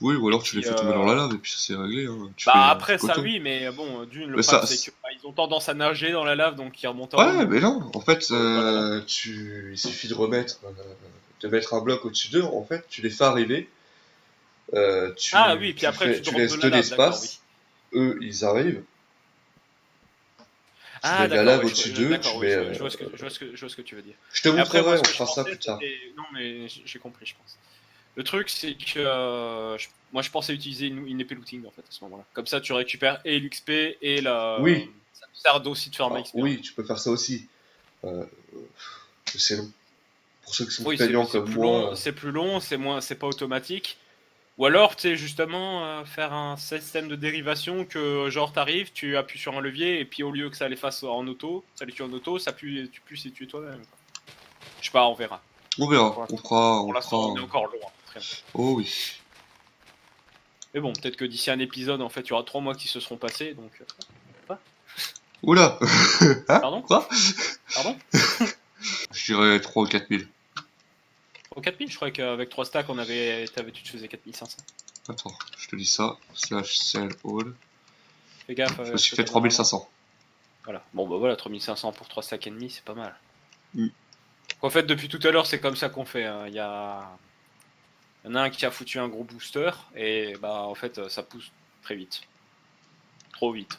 Oui, ou et alors tu les puis fais tomber dans la lave et puis ça c'est réglé, hein. Tu bah fais après ça coton. oui mais bon le Mais problème ça, c'est que bah, ils ont tendance à nager dans la lave donc ils remontent en haut ouais, donc mais non, en fait, dans la lave. il suffit de mettre un bloc au-dessus d'eux, en fait, tu les fais arriver, Ah oui puis après tu tu drops de laisses la de lave d'accord oui. l'espace, eux, ils arrivent, tu Ah mets de la d'accord, lave ouais, au-dessus d'eux, d'accord, tu oui, mets, je vois ce que tu veux dire. je te Et après, moi, montrerai, ce on que je fera ça pensais, plus tard. c'était... Non, mais j'ai compris, je pense. Le truc, c'est que moi, je pensais utiliser une épée looting, en fait, à ce moment-là. Comme ça, tu récupères et l'XP et la... Oui, Ça te sert aussi de farmer alors, XP, en oui, fait. tu peux faire ça aussi, euh, c'est long. Pour ceux qui sont Oui, feignants comme moi, c'est plus long, c'est moins, c'est pas automatique. Ou alors, tu sais, justement, faire un système de dérivation que, genre, t'arrives, tu appuies sur un levier, et puis au lieu que ça les fasse en auto, ça les tue en auto, tu puisses les tuer toi-même, quoi. Je sais pas, on verra. on verra, Pour l'instant, on pour le l'instant, on fera, est encore loin. Très loin. oh oui. Mais bon, peut-être que d'ici un épisode, en fait, il y aura 3 mois qui se seront passés, donc... Quoi? Oula! Hein? Pardon? Quoi? Pardon? Je dirais 3 ou 4 000. Au 4000, je croyais qu'avec 3 stacks, tu te faisais 4500. Attends, je te dis ça. Slash sell all. Fais gaffe, Je me parce suis que fait t'as besoin d'argent. 3500. Voilà. Bon, bah voilà, 3500 pour 3 stacks et demi, c'est pas mal. Mm. En fait, depuis tout à l'heure, c'est comme ça qu'on fait, hein. Il y en a un qui a foutu un gros booster, et bah, en fait, ça pousse très vite. Trop vite.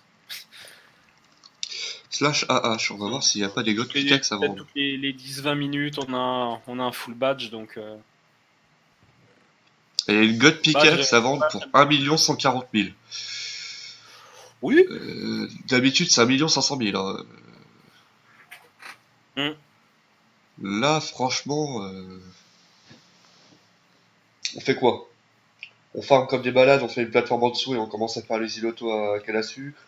Slash AH, on va voir s'il n'y a pas des god pickaxe à vendre. Toutes les 10-20 minutes, on a un full badge, donc... Et une god badge, pickaxe à vendre pour 1 140 000. oui. D'habitude, c'est 1 500 000. Hein. Mm. Là, franchement, on fait quoi? On farm comme des balades, on fait une plateforme en dessous et on commence à faire les îlots à canne à sucre.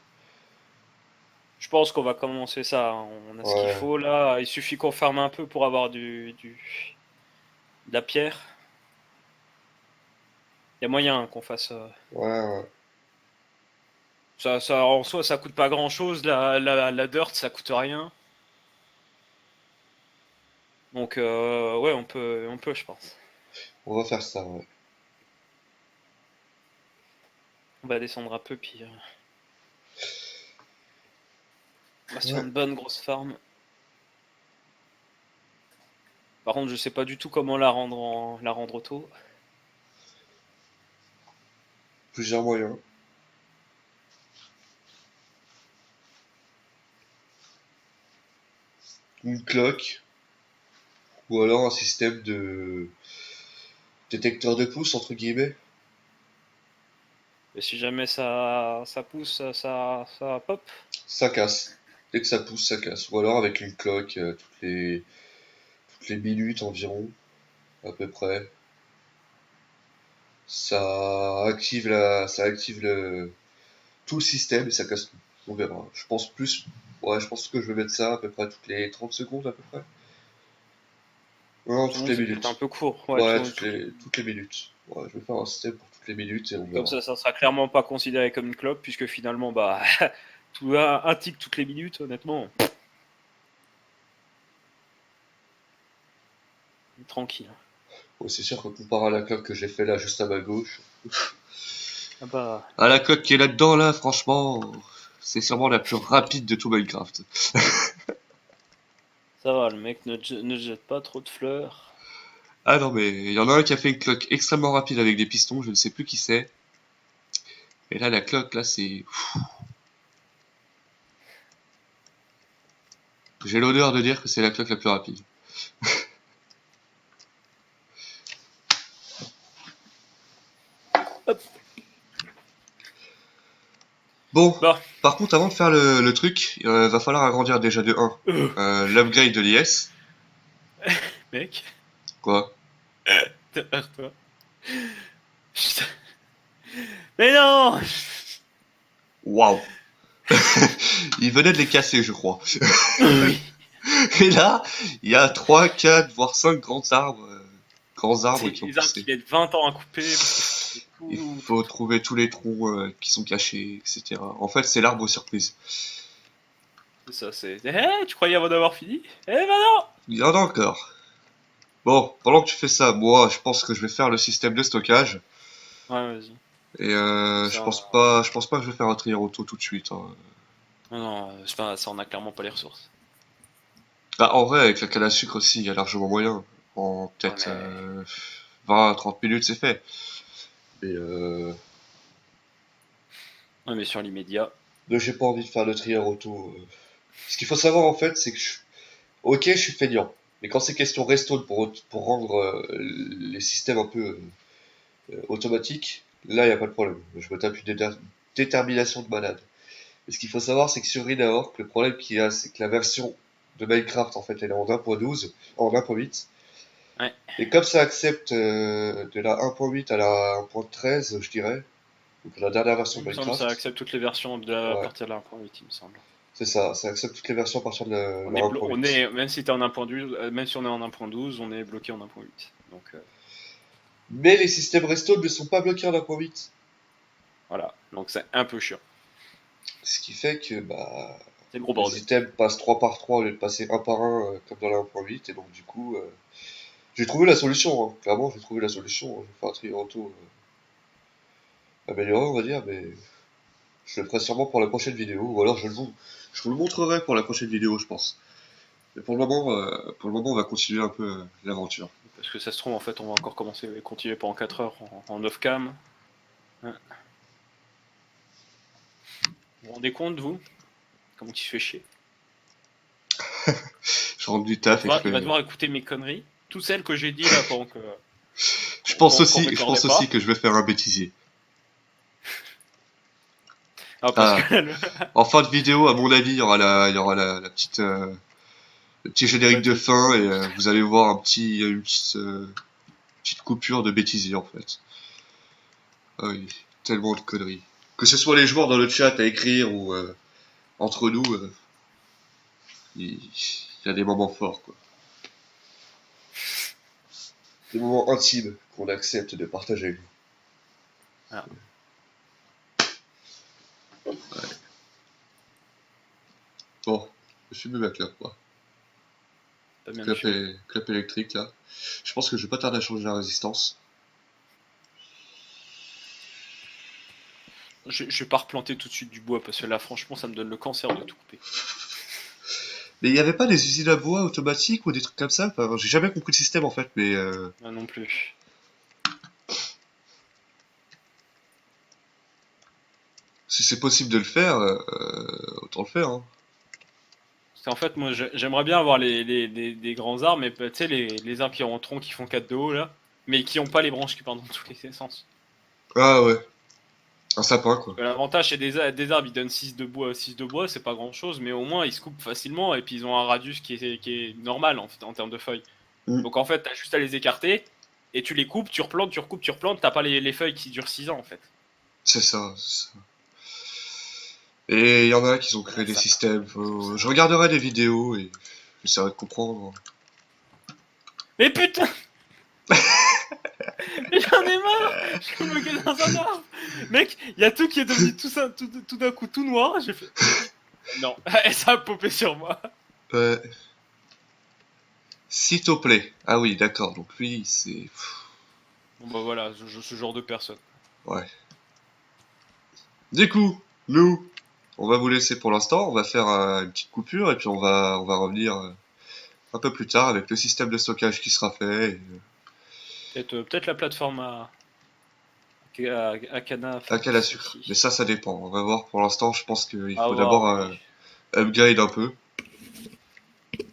Je pense qu'on va commencer ça, hein. On a ce qu'il Ouais, faut là. Il suffit qu'on ferme un peu pour avoir de la pierre. Il y a moyen qu'on fasse ouais. ça. En soi, ça coûte pas grand chose. La dirt, ça coûte rien. Donc, ouais, on peut, je pense. On va faire ça, ouais. On va descendre un peu, puis on va se faire Ouais. une bonne grosse farm. Par contre, je sais pas du tout comment la rendre auto. Plusieurs moyens. Une cloque, ou alors un système de détecteur de pouce, entre guillemets. Et si jamais ça pousse, ça pop. Ça casse. Dès que ça pousse, ça casse. Ou alors avec une cloque toutes les minutes environ, à peu près. Ça active tout le système et ça casse tout. On verra. Je pense que je vais mettre ça à peu près toutes les 30 secondes à peu près. Non, toutes les C'est peut-être un minutes. peu court. Ouais, Ouais, toutes les minutes. Ouais, je vais faire un système pour toutes les minutes et on comme verra. ça sera clairement pas considéré comme une clope, puisque finalement, bah, un tic toutes les minutes, honnêtement, tranquille. Ouais, c'est sûr que comparé à la cloque que j'ai fait là juste à ma gauche. Ah bah, Ah, la cloque qui est là-dedans là, franchement, c'est sûrement la plus rapide de tout Minecraft. ça va, le mec ne jette pas trop de fleurs. Ah non, mais il y en a un qui a fait une cloque extrêmement rapide avec des pistons, je ne sais plus qui c'est. Et là, la cloque, là, c'est... J'ai l'honneur de dire que c'est la cloque la plus rapide. Hop. Bon, Bon, par contre, avant de faire le truc, va falloir agrandir déjà de 1 l'upgrade de l'IS. mec, Quoi? toi. Putain. Mais non! Waouh! Il venait de les casser, je crois. Oui. Et là, il y a 3, 4, voire 5 grands arbres C'est qui ont des arbres qui poussé. mettent 20 ans à couper parce qu'il faut Il tout, faut trouver tous les trous qui sont cachés, etc. En fait, c'est l'arbre surprise. c'est ça, c'est. Tu croyais avant d'avoir fini? Eh ben non! Il y en a encore. Bon, pendant que tu fais ça, moi, je pense que je vais faire le système de stockage. Ouais, vas-y. Et Ça, je pense pas que je vais faire un trier auto tout de suite, hein. non, non, c'est pas, ça, on a clairement pas les ressources. Bah, en vrai, avec la canne à sucre aussi, il y a largement moyen. En Ouais, peut-être mais. 20 à 30 minutes, c'est fait. Mais Ouais, mais sur l'immédiat. j'ai pas envie de faire le trier auto. Ce qu'il faut savoir en fait, c'est que ok, je suis feignant. Mais quand c'est question resto pour rendre les systèmes un peu automatiques, là, il n'y a pas de problème. Je me tape une détermination de malade. Et ce qu'il faut savoir, c'est que sur Redaork, le problème qu'il y a, c'est que la version de Minecraft, en fait, elle est en 1.12, en 1.8. Ouais. Et comme ça accepte de la 1.8 à la 1.13, je dirais, donc la dernière version Il de me semble que ça Minecraft, accepte toutes les versions de à ouais, partir de la 1.8, il me semble. c'est ça, ça accepte toutes les versions à partir de la On est, on 1.8. est, même si t'es en 1.12, même si on est en 1.12, on est bloqué en 1.8. Donc Mais les systèmes resto ne sont pas bloqués en 1.8. voilà, donc c'est un peu chiant. Ce qui fait que bah, C'est le gros les bordel. items passent 3 par 3 au lieu de passer un par un comme dans la 1.8. Et donc du coup, j'ai trouvé la solution, hein. Clairement, j'ai trouvé la solution, hein. Je vais faire un tri auto amélioré, on va dire, mais je le ferai sûrement pour la prochaine vidéo. Ou alors je vous le montrerai pour la prochaine vidéo, je pense. Mais pour le moment, on va continuer un peu l'aventure. Parce que ça se trouve, en fait, on va encore continuer pendant 4 heures en off-cam. Hein. Vous vous rendez compte, vous? Comment il se fait chier? Je rentre du taf et je Il va fais. devoir écouter mes conneries. Toutes celles que j'ai dit là pendant que qu'on Je m'accordait pense aussi pas. que je vais faire un bêtisier. Ah, parce Ah, que en fin de vidéo, à mon avis, il y aura la petite, le petit générique de fin et vous allez voir une petite coupure de bêtisier en fait. Ah oui, tellement de conneries. Que ce soit les joueurs dans le chat à écrire ou entre nous, il y a des moments forts quoi. Des moments intimes qu'on accepte de partager. Ah. Bon, je suis ma clope quoi. Pas bien Clope, sûr. clope électrique là. Je pense que je vais pas tarder à changer la résistance. Je vais pas replanter tout de suite du bois parce que là, franchement, ça me donne le cancer de tout couper. Mais il n'y avait pas des usines à bois automatiques ou des trucs comme ça? Enfin, j'ai jamais compris le système en fait, mais Moi non plus. si c'est possible de le faire, autant le faire, hein. Parce qu'en fait, moi, j'aimerais bien avoir des grands arbres, mais tu sais, les arbres qui ont un tronc qui font 4 de haut là, mais qui ont pas les branches qui partent dans tous les sens. Ah ouais, un sapin quoi. L'avantage, c'est des arbres, ils donnent 6 de bois, c'est pas grand chose, mais au moins ils se coupent facilement et puis ils ont un radius qui est normal en termes de feuilles. Mm. Donc en fait, t'as juste à les écarter et tu les coupes, tu replantes, tu recoupes, tu replantes, t'as pas les feuilles qui durent 6 ans en fait. C'est ça, c'est ça. Et il y en a qui ont créé Voilà, des ça part. systèmes. Comme ça. Je regarderai des vidéos et j'essaierai de comprendre. Mais putain, mais j'en ai marre. Je suis bloqué dans un arbre. Mec, il y a tout qui est devenu tout d'un coup tout noir. J'ai fait. Non, et ça a popé sur moi. Ouais. S'il te plaît. Ah oui, d'accord. Donc lui, c'est... Bon bah voilà, ce genre de personne. Ouais. Du coup, nous, on va vous laisser pour l'instant. On va faire une petite coupure et puis on va revenir un peu plus tard avec le système de stockage qui sera fait. Peut-être la plateforme à Cana. À quel à sucre. Mais ça dépend. On va voir pour l'instant. Je pense qu'il À faut voir, d'abord oui. upgrade un peu.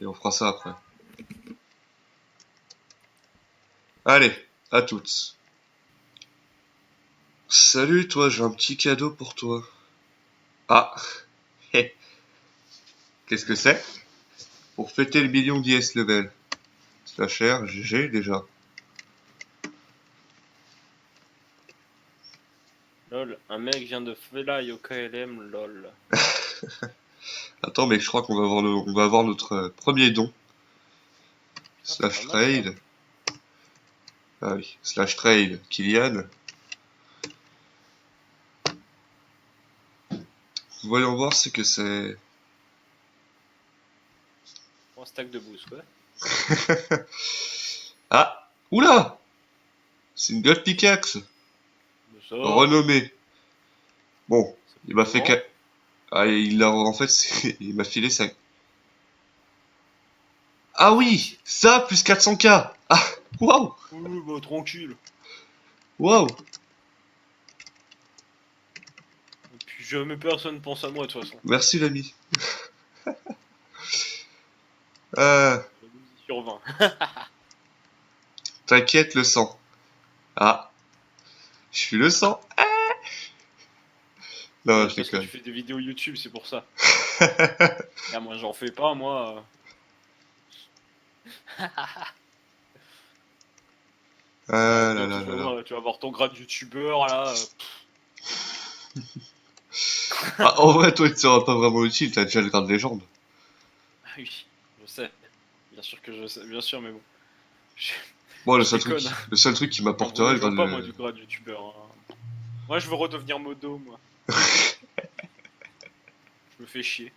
Et on fera ça après. Allez, à toutes. Salut toi, j'ai un petit cadeau pour toi. Ah, qu'est-ce que c'est? Pour fêter le million d'IS level. Slasher, GG déjà. Lol, un mec vient de Fela au KLM, lol. Attends, mec, je crois qu'on va avoir, on va avoir notre premier don. Ah, c'est Slash pas mal, ça. trade. Ah oui, slash trade, Kylian. Voyons voir ce que c'est. 3 stacks de boost, quoi. Ah, oula! C'est une gold pickaxe. Mais ça, Renommée. Bon, c'est il m'a pas fait grand. Ah, il a, en fait, il m'a filé ça. Ah oui, ça plus 400K. Ah, waouh, Oui, bah tranquille. waouh. Et puis jamais personne pense à moi de toute façon. Merci l'ami. Euh, Jalousie sur 20. T'inquiète le sang. Ah, je suis le sang. Non, je Parce que déconne. tu fais des vidéos YouTube, c'est pour ça. Là, moi j'en fais pas, moi. Ah là Bientôt là là là. tu vas voir ton grade youtubeur là. Ah, en vrai, toi, il te sera pas vraiment utile. T'as déjà le grade légende. Ah oui, je sais. Bien sûr que je sais, bien sûr, mais bon. Je, Moi, je déconne. le seul truc qui En vrai, m'apporterait le je veux grade. pas moi du grade youtubeur, hein. Moi je veux redevenir modo, moi. Je me fais chier.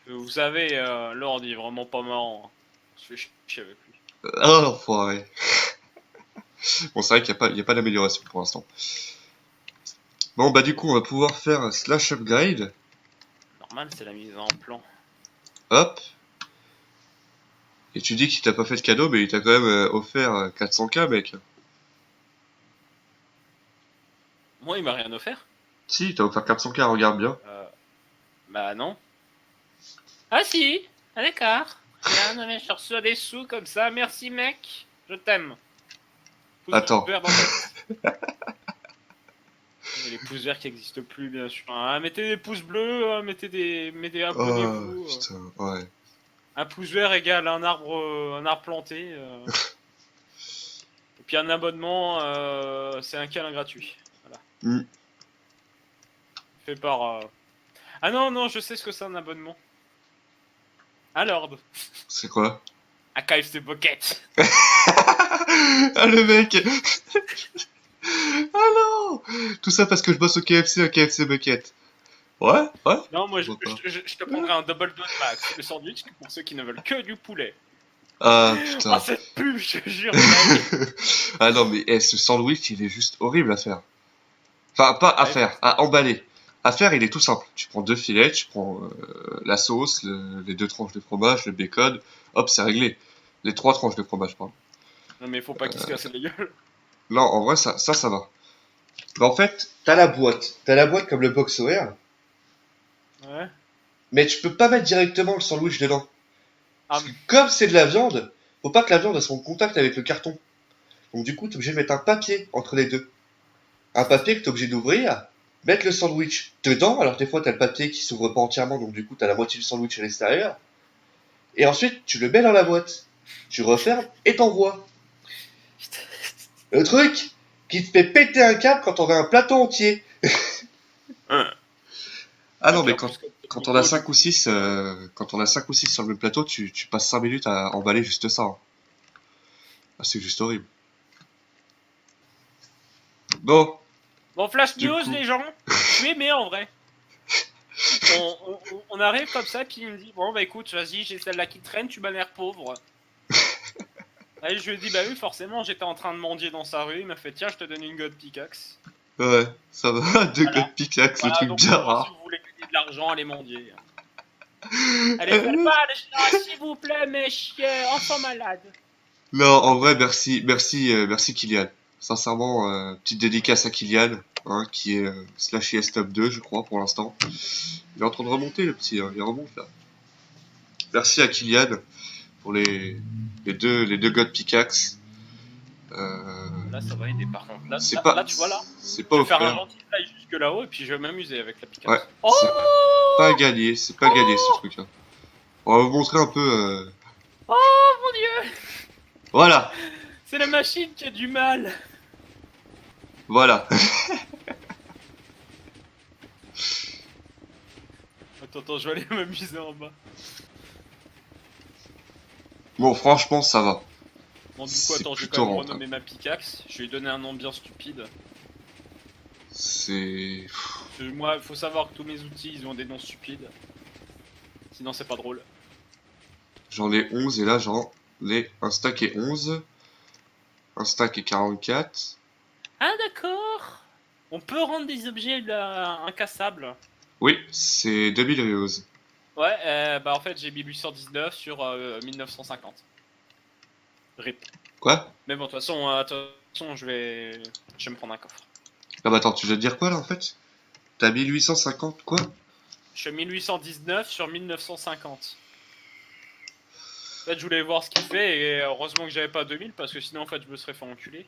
Vous savez, Lord il est vraiment pas marrant, hein. On se fait chier avec lui. Ah, l'enfoiré. Bon, c'est vrai qu'il y a pas d'amélioration pour l'instant. Bon, bah, du coup, on va pouvoir faire un slash upgrade. Normal, c'est la mise en plan. Hop. Et tu dis qu'il t'a pas fait de cadeau, mais il t'a quand même offert 400K, mec. Moi il m'a rien offert. Si, il t'a offert 400K, regarde bien. Bah non. Ah si, ah d'accord. Bien, non, mais je reçois des sous comme ça, merci mec. Je t'aime. Pouce Attends. vert dans ta... Les pouces verts qui n'existent plus, bien sûr. Ah, mettez des pouces bleus, mettez Oh, abonnez-vous. putain, ouais. Un pouce vert égale un arbre planté. Et puis un abonnement, c'est un câlin gratuit. Voilà. Hmm, Fait par. Ah non, non, je sais ce que c'est un abonnement. Un Lord. c'est quoi? Un KFC Pocket. Ah, le mec. Ah non. Tout ça parce que je bosse au KFC, un KFC Bucket. Ouais, ouais. Non, moi Pourquoi pas. je te prendrai un double dose max. Le sandwich pour ceux qui ne veulent que du poulet. Ah, Ah, putain. cette pub, je te jure, mec. Ah non, mais ce sandwich, il est juste horrible à faire. Enfin, pas à Ouais, faire, à emballer. À faire, il est tout simple. Tu prends deux filets, tu prends la sauce, les deux tranches de fromage, le bacon, hop, c'est réglé. Les trois tranches de fromage, pardon. non, mais faut pas qu'ils se cassent la gueule. Non, en vrai, ça va. Mais en fait, t'as la boîte. T'as la boîte comme le Boxware, Ouais. mais tu peux pas mettre directement le sandwich dedans. Ah, Parce que comme c'est de la viande, faut pas que la viande elle soit en contact avec le carton. Donc du coup, t'es obligé de mettre un papier entre les deux. Un papier que t'es obligé d'ouvrir, mettre le sandwich dedans. Alors des fois, t'as le papier qui s'ouvre pas entièrement, donc du coup, t'as la moitié du sandwich à l'extérieur. Et ensuite, tu le mets dans la boîte. Tu refermes et t'envoies. Le truc qui te fait péter un câble quand on a un plateau entier. Ah non, mais quand on a 5 ou 6, quand on a 5 ou 6 sur le même plateau, tu passes 5 minutes à emballer juste ça, hein. Ah, c'est juste horrible. Bon, Bon, flash du news, coup, les gens. Je suis aimé en vrai. On arrive comme ça, puis il me dit bon, bah écoute, vas-y, j'ai celle-là qui traîne, tu m'as l'air pauvre. Allez, je lui ai dit bah oui, forcément, j'étais en train de mendier dans sa rue. Il m'a fait tiens, je te donne une god pickaxe. ouais, ça va, deux Voilà. God Pickaxe, le Voilà, truc donc bien si rare. vous voulez gagner de l'argent, allez mendier. Allez, faites pas, les gens, s'il vous plaît, mes chiens, enfants malades. Non, en vrai, merci Kylian. Sincèrement, petite dédicace à Kylian, hein, qui est slash IS top 2, je crois, pour l'instant. Il est en train de remonter, le petit, hein, il remonte là. Merci à Kylian pour les deux God Pickaxe. Euh, Là, ça va aider par contre. Là, c'est là, pas, là, tu vois là, c'est pas je vais faire un offert. gentil fly jusque là-haut et puis je vais m'amuser avec la Ouais, pickaxe. Oh, c'est pas gagné, c'est pas gagné ce truc-là. On va vous montrer un peu. oh mon dieu, Voilà, c'est la machine qui a du mal. voilà. Attends, je vais aller m'amuser en bas. Bon, franchement, ça va. Bon, du coup, C'est attends, je vais plutôt quand même rentable. renommer ma pickaxe. Je vais lui donner un nom bien stupide. C'est. Parce que moi, faut savoir que tous mes outils, ils ont des noms stupides. Sinon, c'est pas drôle. J'en ai 11 et là j'en ai un stack et 11. Un stack et 44. Ah, d'accord. On peut rendre des objets là, incassables. Oui, c'est 2000 Rios. Ouais, bah en fait, j'ai 1819 sur 1950. RIP. Quoi? Mais bon, de toute façon, je vais me prendre un coffre. Ah bah attends, tu veux dire quoi là en fait? T'as 1850 quoi? Je suis à 1819 sur 1950. En fait, je voulais voir ce qu'il fait et heureusement que j'avais pas 2000 parce que sinon, en fait, je me serais fait enculer.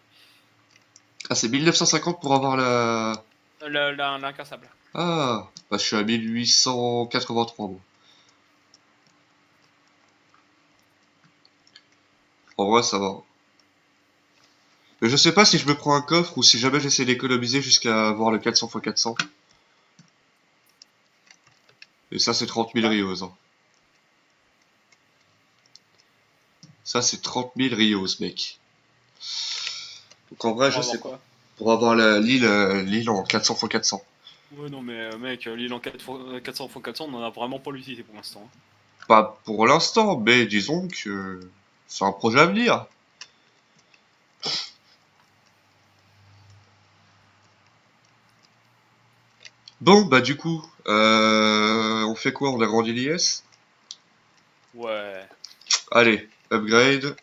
Ah, c'est 1950 pour avoir la. L'incassable. Ah, bah je suis à 1883 moi. En vrai, ça va. Mais je sais pas si je me prends un coffre ou si jamais j'essaie d'économiser jusqu'à avoir le 400 x 400. Et ça, c'est 30 000 Ah, Rios, hein. Ça, c'est 30 000 Rios, mec. Donc en vrai, on je va voir sais pas. quoi. Pour avoir l'île en 400 x 400. Ouais, non, mais mec, l'île en 400 x 400, on en a vraiment pas l'utilité pour l'instant. Pas pour l'instant, mais disons que c'est un projet à venir. Bon, bah du coup, on fait quoi? On agrandit l'IS? Ouais. Allez, upgrade,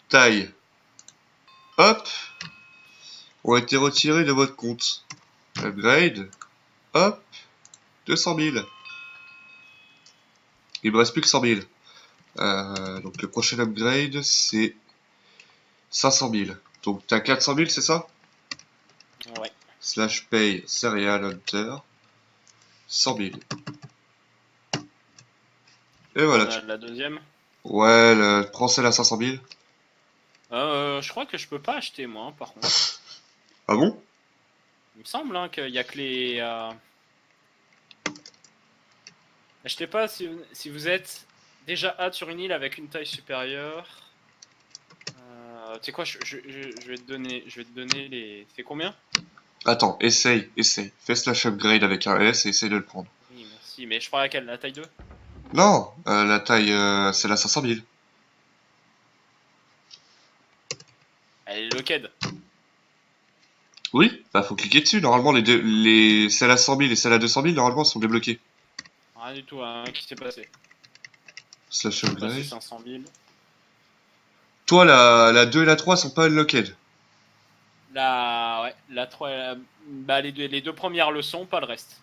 taille, hop, ont été retirés de votre compte. Upgrade, hop, 200 000. Il me reste plus que 100 000. Donc le prochain upgrade, c'est 500 000. Donc t'as 400 000, c'est ça? Ouais. Slash pay serial hunter, 100 000. Et voilà. On a la deuxième. Ouais, prends celle à 500 000. Je crois que je peux pas acheter, moi, hein, par contre. Ah bon? Il me semble hein, qu'il y a que les. Achetez pas si vous êtes déjà hâte sur une île avec une taille supérieure. Tu sais quoi, je vais te donner les. C'est combien? Attends, essaye. Fais slash upgrade avec un S et essaye de le prendre. Oui, merci. Mais je parle à quelle? La taille 2? Non, la taille, c'est la 500 000. Elle est locked. Oui, bah faut cliquer dessus. Normalement, celle à 100 000 et celle à 200 000, normalement, sont débloquées. Rien du tout, hein. Qui s'est passé? Slash J'ai passé upgrade. 500 000. Toi, la 2 et la 3 sont pas unlocked. Ouais, la 3, bah les deux premières le sont, pas le reste.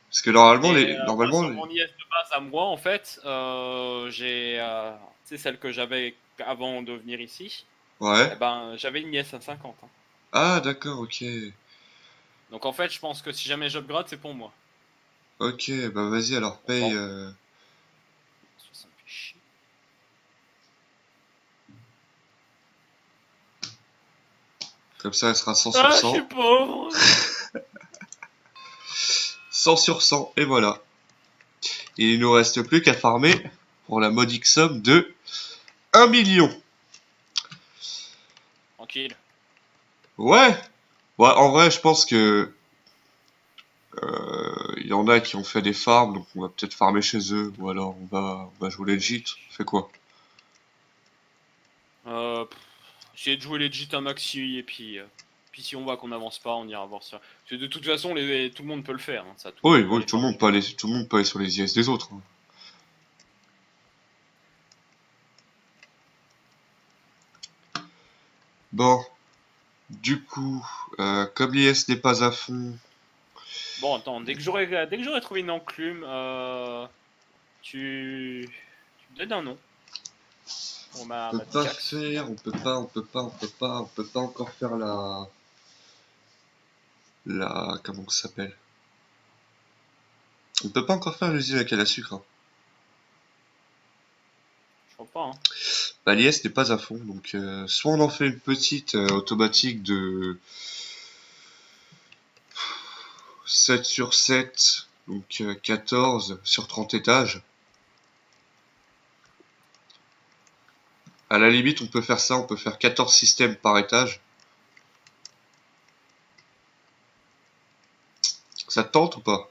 Parce que normalement, Et moi, normalement, sur mon IS de base à moi, en fait, j'ai, tu sais, celle que j'avais avant de venir ici, ouais. eh ben, j'avais une IS à 50. Hein. Ah, d'accord, ok. Donc en fait, je pense que si jamais j'upgrade, c'est pour moi. Ok, bah vas-y, alors paye. Bon, ça me fait chier. Comme ça, elle sera 100 sur Ah, je suis 100. pauvre. 100 sur 100, et voilà. Et il nous reste plus qu'à farmer pour la modique somme de 1 million. Tranquille. Ouais. Ouais, en vrai, je pense que il y en a qui ont fait des farms, donc on va peut-être farmer chez eux, ou alors on va jouer legit. On fait quoi? Pff, J'ai de jouer legit un maxi et puis si on voit qu'on n'avance pas, on ira voir ça. Parce que de toute façon, tout le monde peut le faire. Hein, ça, tout le Oui, monde peut oui, aller farmer. tout le monde peut aller sur les IS des autres, hein. Bon, du coup, comme l'IS n'est pas à fond, Bon, attends, dès que j'aurai trouvé une enclume, tu me donnes un nom pour on ma peut pas pickaxe. faire, on peut pas encore faire comment ça s'appelle? On peut pas encore faire l'usine à canne à sucre, hein. Je crois pas, hein. Bah, l'IS n'est pas à fond, donc soit on en fait une petite automatique de 7 sur 7, donc 14 sur 30 étages. À la limite, on peut faire ça, on peut faire 14 systèmes par étage. Ça te tente ou pas?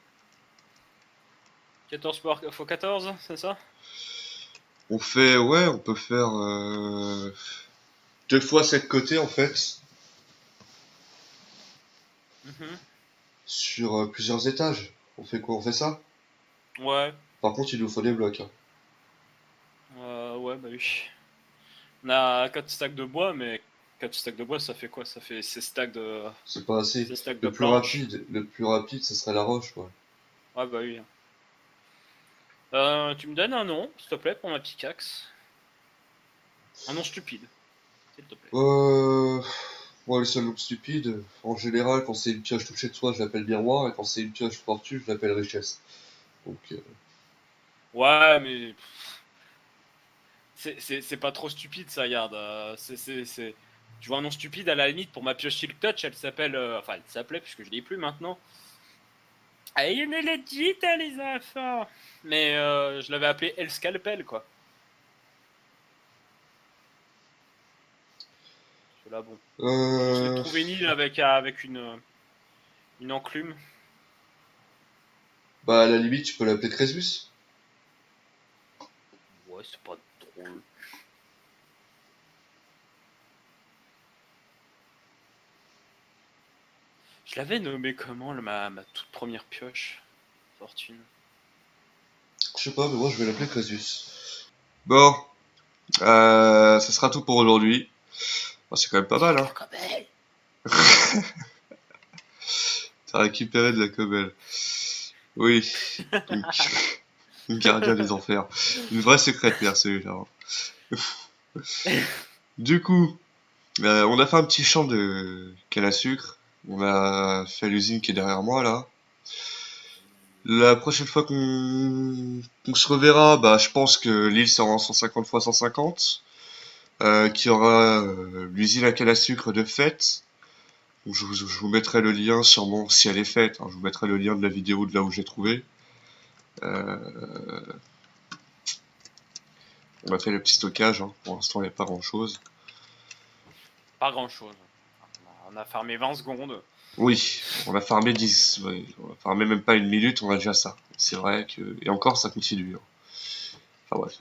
14 x 14, c'est ça? On fait, ouais, on peut faire 2 fois 7 côtés en fait, Mhm. sur plusieurs étages. On fait quoi? On fait ça? Ouais, Par contre, il nous faut des blocs, hein. ouais, bah oui. On a 4 stacks de bois, mais 4 stacks de bois, ça fait quoi? Ça fait 16 stacks de, C'est pas assez. 16 stacks de planches. Le plus rapide, ce serait la roche, quoi. Ouais, bah oui. Tu me donnes un nom, s'il te plaît, pour ma pickaxe. Un nom stupide, s'il te plaît. Euh... Moi, les seuls noms stupides, en général, quand c'est une pioche touchée de soi, je l'appelle miroir, et quand c'est une pioche fortune, je l'appelle richesse. Donc, Ouais, mais c'est pas trop stupide, ça, regarde. Tu vois un nom stupide, à la limite, pour ma pioche Silk Touch, elle s'appelle... enfin, elle s'appelait, puisque je l'ai plus maintenant. Ah, il est legit, hein, les enfants. Mais je l'avais appelé El Scalpel, quoi. C'est là, bon. Je l'ai euh... trouvé une île avec une enclume. Bah, à la limite, tu peux l'appeler Crésus. Ouais, c'est pas drôle. Je l'avais nommé comment, ma toute première pioche? Fortune. Je sais pas, mais moi, je vais l'appeler Crésus. Bon, ça sera tout pour aujourd'hui. Bon, c'est quand même pas mal, hein. T'as récupéré de la cobble. Oui, donc, gardien des enfers. Une vraie secrétaire, celui-là, hein. Du coup, on a fait un petit champ de canne à sucre. On a fait l'usine qui est derrière moi, là. La prochaine fois qu'on se reverra, bah, je pense que l'île sera en 150 x 150. Qu'il y aura l'usine à canne à sucre de fête. Donc, je vous mettrai le lien, sûrement, si elle est faite, hein. Je vous mettrai le lien de la vidéo de là où j'ai trouvé. Euh, on a fait le petit stockage, hein. Pour l'instant, il n'y a pas grand-chose. Pas grand chose. On a farmé 20 secondes. Oui, on a farmé 10, ouais, on a farmé même pas une minute, on a déjà ça. C'est vrai que... Et encore, ça continue, hein. Enfin bref.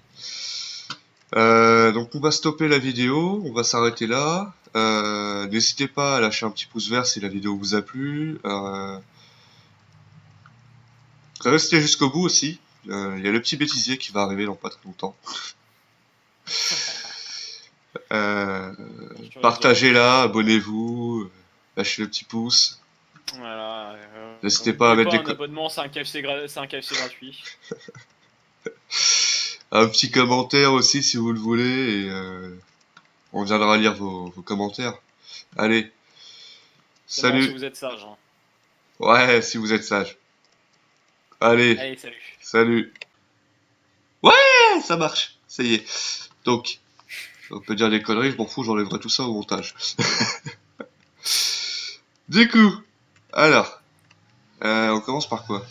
Donc on va stopper la vidéo, on va s'arrêter là. N'hésitez pas à lâcher un petit pouce vert si la vidéo vous a plu. Restez jusqu'au bout aussi. Il y a le petit bêtisier qui va arriver dans pas très longtemps. Partagez-la, abonnez-vous, lâchez le petit pouce. Voilà. N'hésitez pas à mettre un abonnement, c'est un KFC, c'est un KFC gratuit. un petit commentaire aussi si vous le voulez et on viendra lire vos commentaires. Allez, Seulement si salut. vous êtes sage. Hein. Ouais, si vous êtes sage. Allez, Allez, salut. salut. Ouais, ça marche. Ça y est. Donc, on peut dire des conneries, je m'en fous, j'enlèverai tout ça au montage. Du coup, alors, on commence par quoi?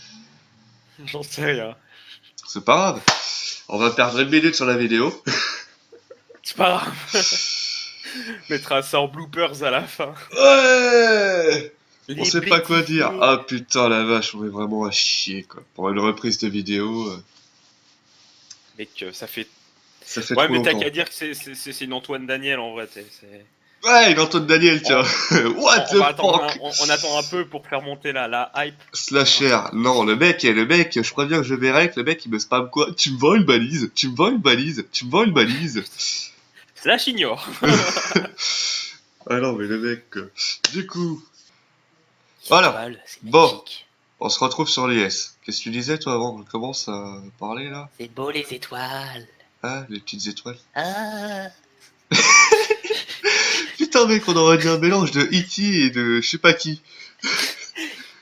J'en sais rien. C'est pas grave. On va perdre une minute sur la vidéo. C'est pas grave. Mettra ça en bloopers à la fin. Ouais. On Les sait pas quoi dire. bêtisiers. Ah putain la vache, on est vraiment à chier quoi. Pour une reprise de vidéo, Mec, ça fait. ça fait Ouais, trop mais t'as longtemps. qu'à dire que c'est une Antoine Daniel en vrai. Ouais, une Antoine Daniel, tiens. What the fuck? On attend un peu pour faire monter la hype. Slasher. Non, le mec, je préviens que je verrai que le mec il me spam quoi? Tu me vends une balise? Tu me vends une balise? Tu me vends une balise? Slash ignore. Ah non, mais le mec, quoi. Du coup, voilà. Étoile, c'est Bon. magnifique. On se retrouve sur l'IS. Qu'est-ce que tu disais, toi, avant qu'on commence à parler, là? C'est beau les étoiles. Ah, les petites étoiles. Ah. Putain, mec, on aurait dit un mélange de E.T. et de je sais pas qui.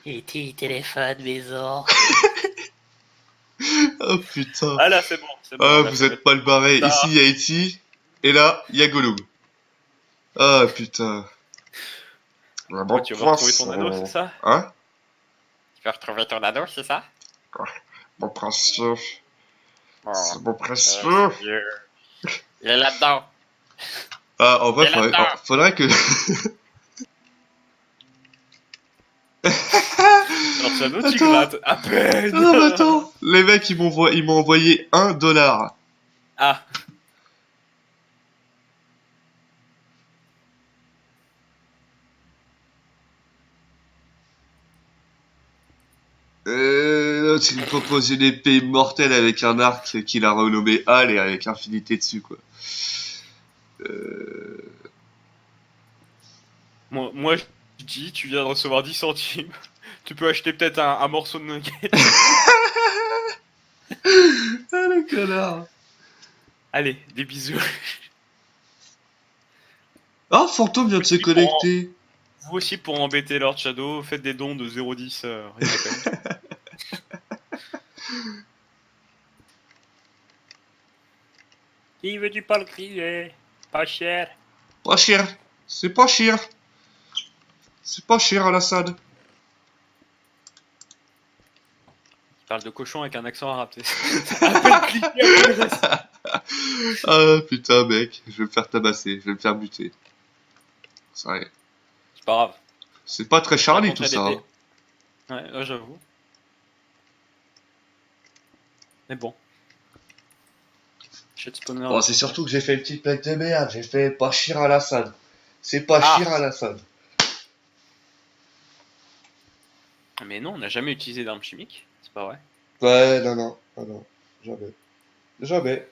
E.T. téléphone maison. Oh putain. Ah là, c'est bon. C'est bon, Ah, là, vous faut êtes mal barré. Ça. Ici, il y a E.T. Et là, il y a Gollum. Ah, putain. Quoi, tu vas retrouver ton anneau, c'est ça? Hein? Tu vas retrouver ton anneau, c'est ça? Mon précieux. Oh, C'est mon précieux. Dieu. Il est là-dedans. Ah, en vrai, Il est là-dedans. faudrait que... Alors, tu anneau, tu Attends. grattes. À peine. Ah non, mais attends. Les mecs, ils m'ont envoyé $1. Ah. L'autre, il me propose une épée immortelle avec un arc qu'il a renommé Hal et avec infinité dessus, quoi. Moi, je dis, tu viens de recevoir 10 centimes. Tu peux acheter peut-être un morceau de nugget. Ah, le connard. Allez, des bisous. Ah, Fantôme vient de se connecter. Vous aussi, pour embêter Lord Shadow, faites des dons de 0,10. Rien à peine. Qui veut du Paul grillé? Pas cher. Pas cher. C'est pas cher. C'est pas cher, Alassane. Tu parles de cochon avec un accent arabe. À peine cliqué, après le reste. Ah, putain, mec. Je vais me faire tabasser. Je vais me faire buter. C'est vrai. C'est pas grave. C'est pas très Charlie, tout Rencontrer ça. l'épée. Hein. Ouais, j'avoue. Mais bon. Shit spawner. Bon, c'est surtout que j'ai fait une petite plaque de merde. J'ai fait pas cher Alassane. C'est pas Ah. cher Alassane. Mais non, on n'a jamais utilisé d'armes chimiques. C'est pas vrai. Ouais, non. Jamais. Jamais.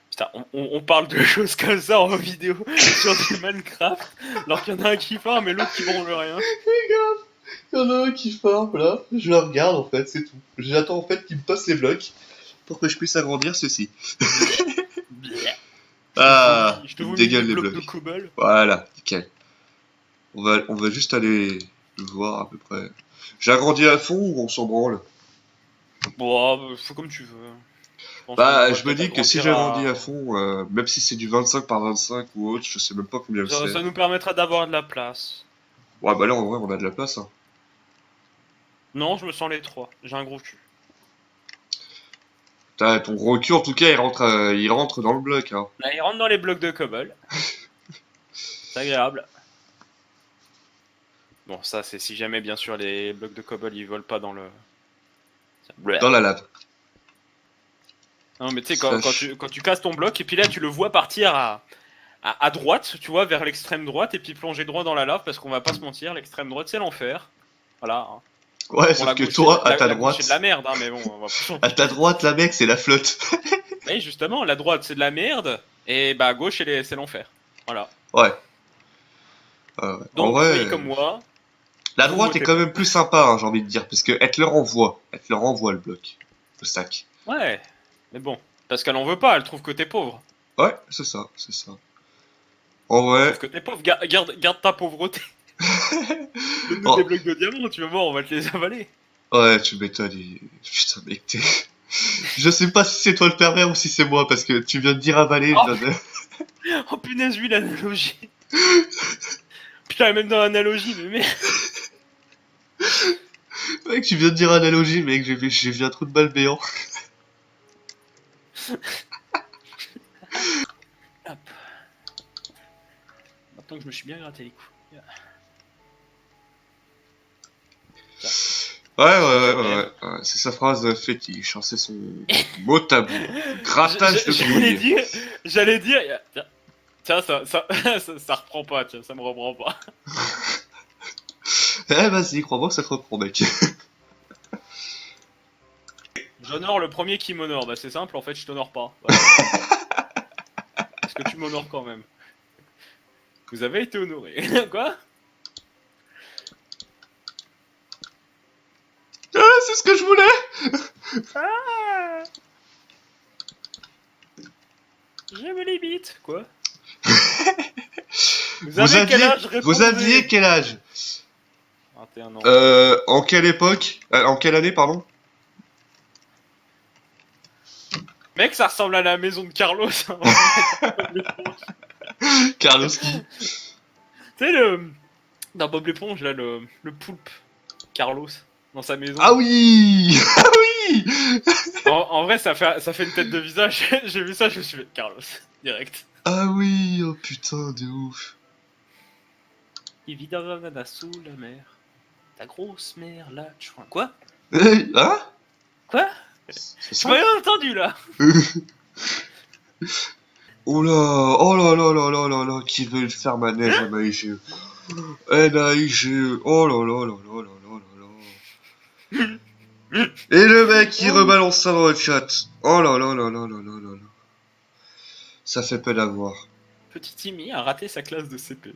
Putain, on parle de choses comme ça en vidéo sur du Minecraft, alors qu'il y en a un qui farm et l'autre qui branle rien. Regarde, il y en a un qui farm là, je le regarde en fait, c'est tout. J'attends en fait qu'il me passe les blocs pour que je puisse agrandir ceci. Ah, Je te il me vous dégueule des les blocs blocs. de cobble. Voilà, nickel. On va juste aller le voir à peu près. J'ai agrandi à fond ou on s'en branle? Bon, faut comme tu veux. Je pense Bah, qu'on je me pourrait dis peut-être que si agrandir j'agrandis à fond, même si c'est du 25 par 25 ou autre, je sais même pas combien Ça c'est. nous permettra d'avoir de la place. Ouais, bah là en vrai on a de la place. Hein. Non, je me sens les trois. J'ai un gros cul. Ton gros cul en tout cas il rentre dans le bloc. Hein. Là, il rentre dans les blocs de cobble. C'est agréable. Bon, ça, c'est si jamais, bien sûr, les blocs de cobble, ils volent pas dans le... Dans la lave. Non, mais tu sais, quand tu casses ton bloc, et puis là, tu le vois partir à droite, tu vois, vers l'extrême droite, et puis plonger droit dans la lave, parce qu'on va pas se mentir, l'extrême droite, c'est l'enfer. Voilà. Hein. Ouais, Bon, sauf la que gauche, toi, c'est à ta la gauche, c'est droite, de la merde, hein, mais bon, on va pas... à ta droite, la mec, c'est la flotte. Oui, justement, la droite, c'est de la merde, et bah, à gauche, c'est l'enfer. Voilà. Ouais. Donc, en vrai, soyez comme moi. la vous droite est votez quand pas. même plus sympa, hein, j'ai envie de dire, parce que elle te le renvoie. Elle te le renvoie, le bloc. Le sac. Ouais, mais bon. Parce qu'elle en veut pas, elle trouve que t'es pauvre. Ouais, c'est ça, c'est ça. En vrai, Sauf que t'es pauvre, garde ta pauvreté. Donne-nous Oh. des blocs de diamants, tu vas voir, on va te les avaler. ouais, tu m'étonnes. Putain, mec, t'es... Je sais pas si c'est toi le pervers ou si c'est moi, parce que tu viens de dire avaler, Oh. je viens de... Oh punaise, oui, l'analogie. Putain, même dans l'analogie, mais merde. Mec, tu viens de dire analogie, mec, j'ai vu un trou de balle béant. Hop. Maintenant que je me suis bien gratté les couilles. Ouais, c'est sa phrase fétiche, hein, c'est son mot tabou. Grattage de couilles. J'allais dire, tiens, ça reprend pas, tiens, ça me reprend pas. Eh, vas-y, crois-moi que ça te reprend, mec. J'honore le premier qui m'honore, bah c'est simple, en fait, je t'honore pas. Voilà. Parce que tu m'honore quand même. Vous avez été honoré. Quoi? Ah, c'est ce que je voulais. Ah, j'aime les bites. Quoi? Vous avez quel âge? Vous aviez quel âge? 21 ans. En quelle époque? En quelle année, pardon? Mec, ça ressemble à la maison de Carlos. Hein. Carlos qui? Tu sais, le... dans Bob l'éponge, là, le poulpe. Carlos. Dans sa maison. Ah oui. Ah oui. En vrai, ça fait une tête de visage. J'ai vu ça, je me suis fait Carlos. Direct. Ah oui. Oh putain, de ouf. Il vit dans un nana sous la mer. Ta grosse mère, là, tu vois. Quoi? Hein? Quoi? C'est J'ai ça? pas rien entendu, là. Oh là, oh là là là là là là, qui veut faire ma neige à Maïgé. Eh Maïgé, oh là là là là là là là là. Et le mec, il rebalance ça dans le chat. Oh là là là là là là là là. Ça fait peine à voir. Petit Timmy a raté sa classe de CP.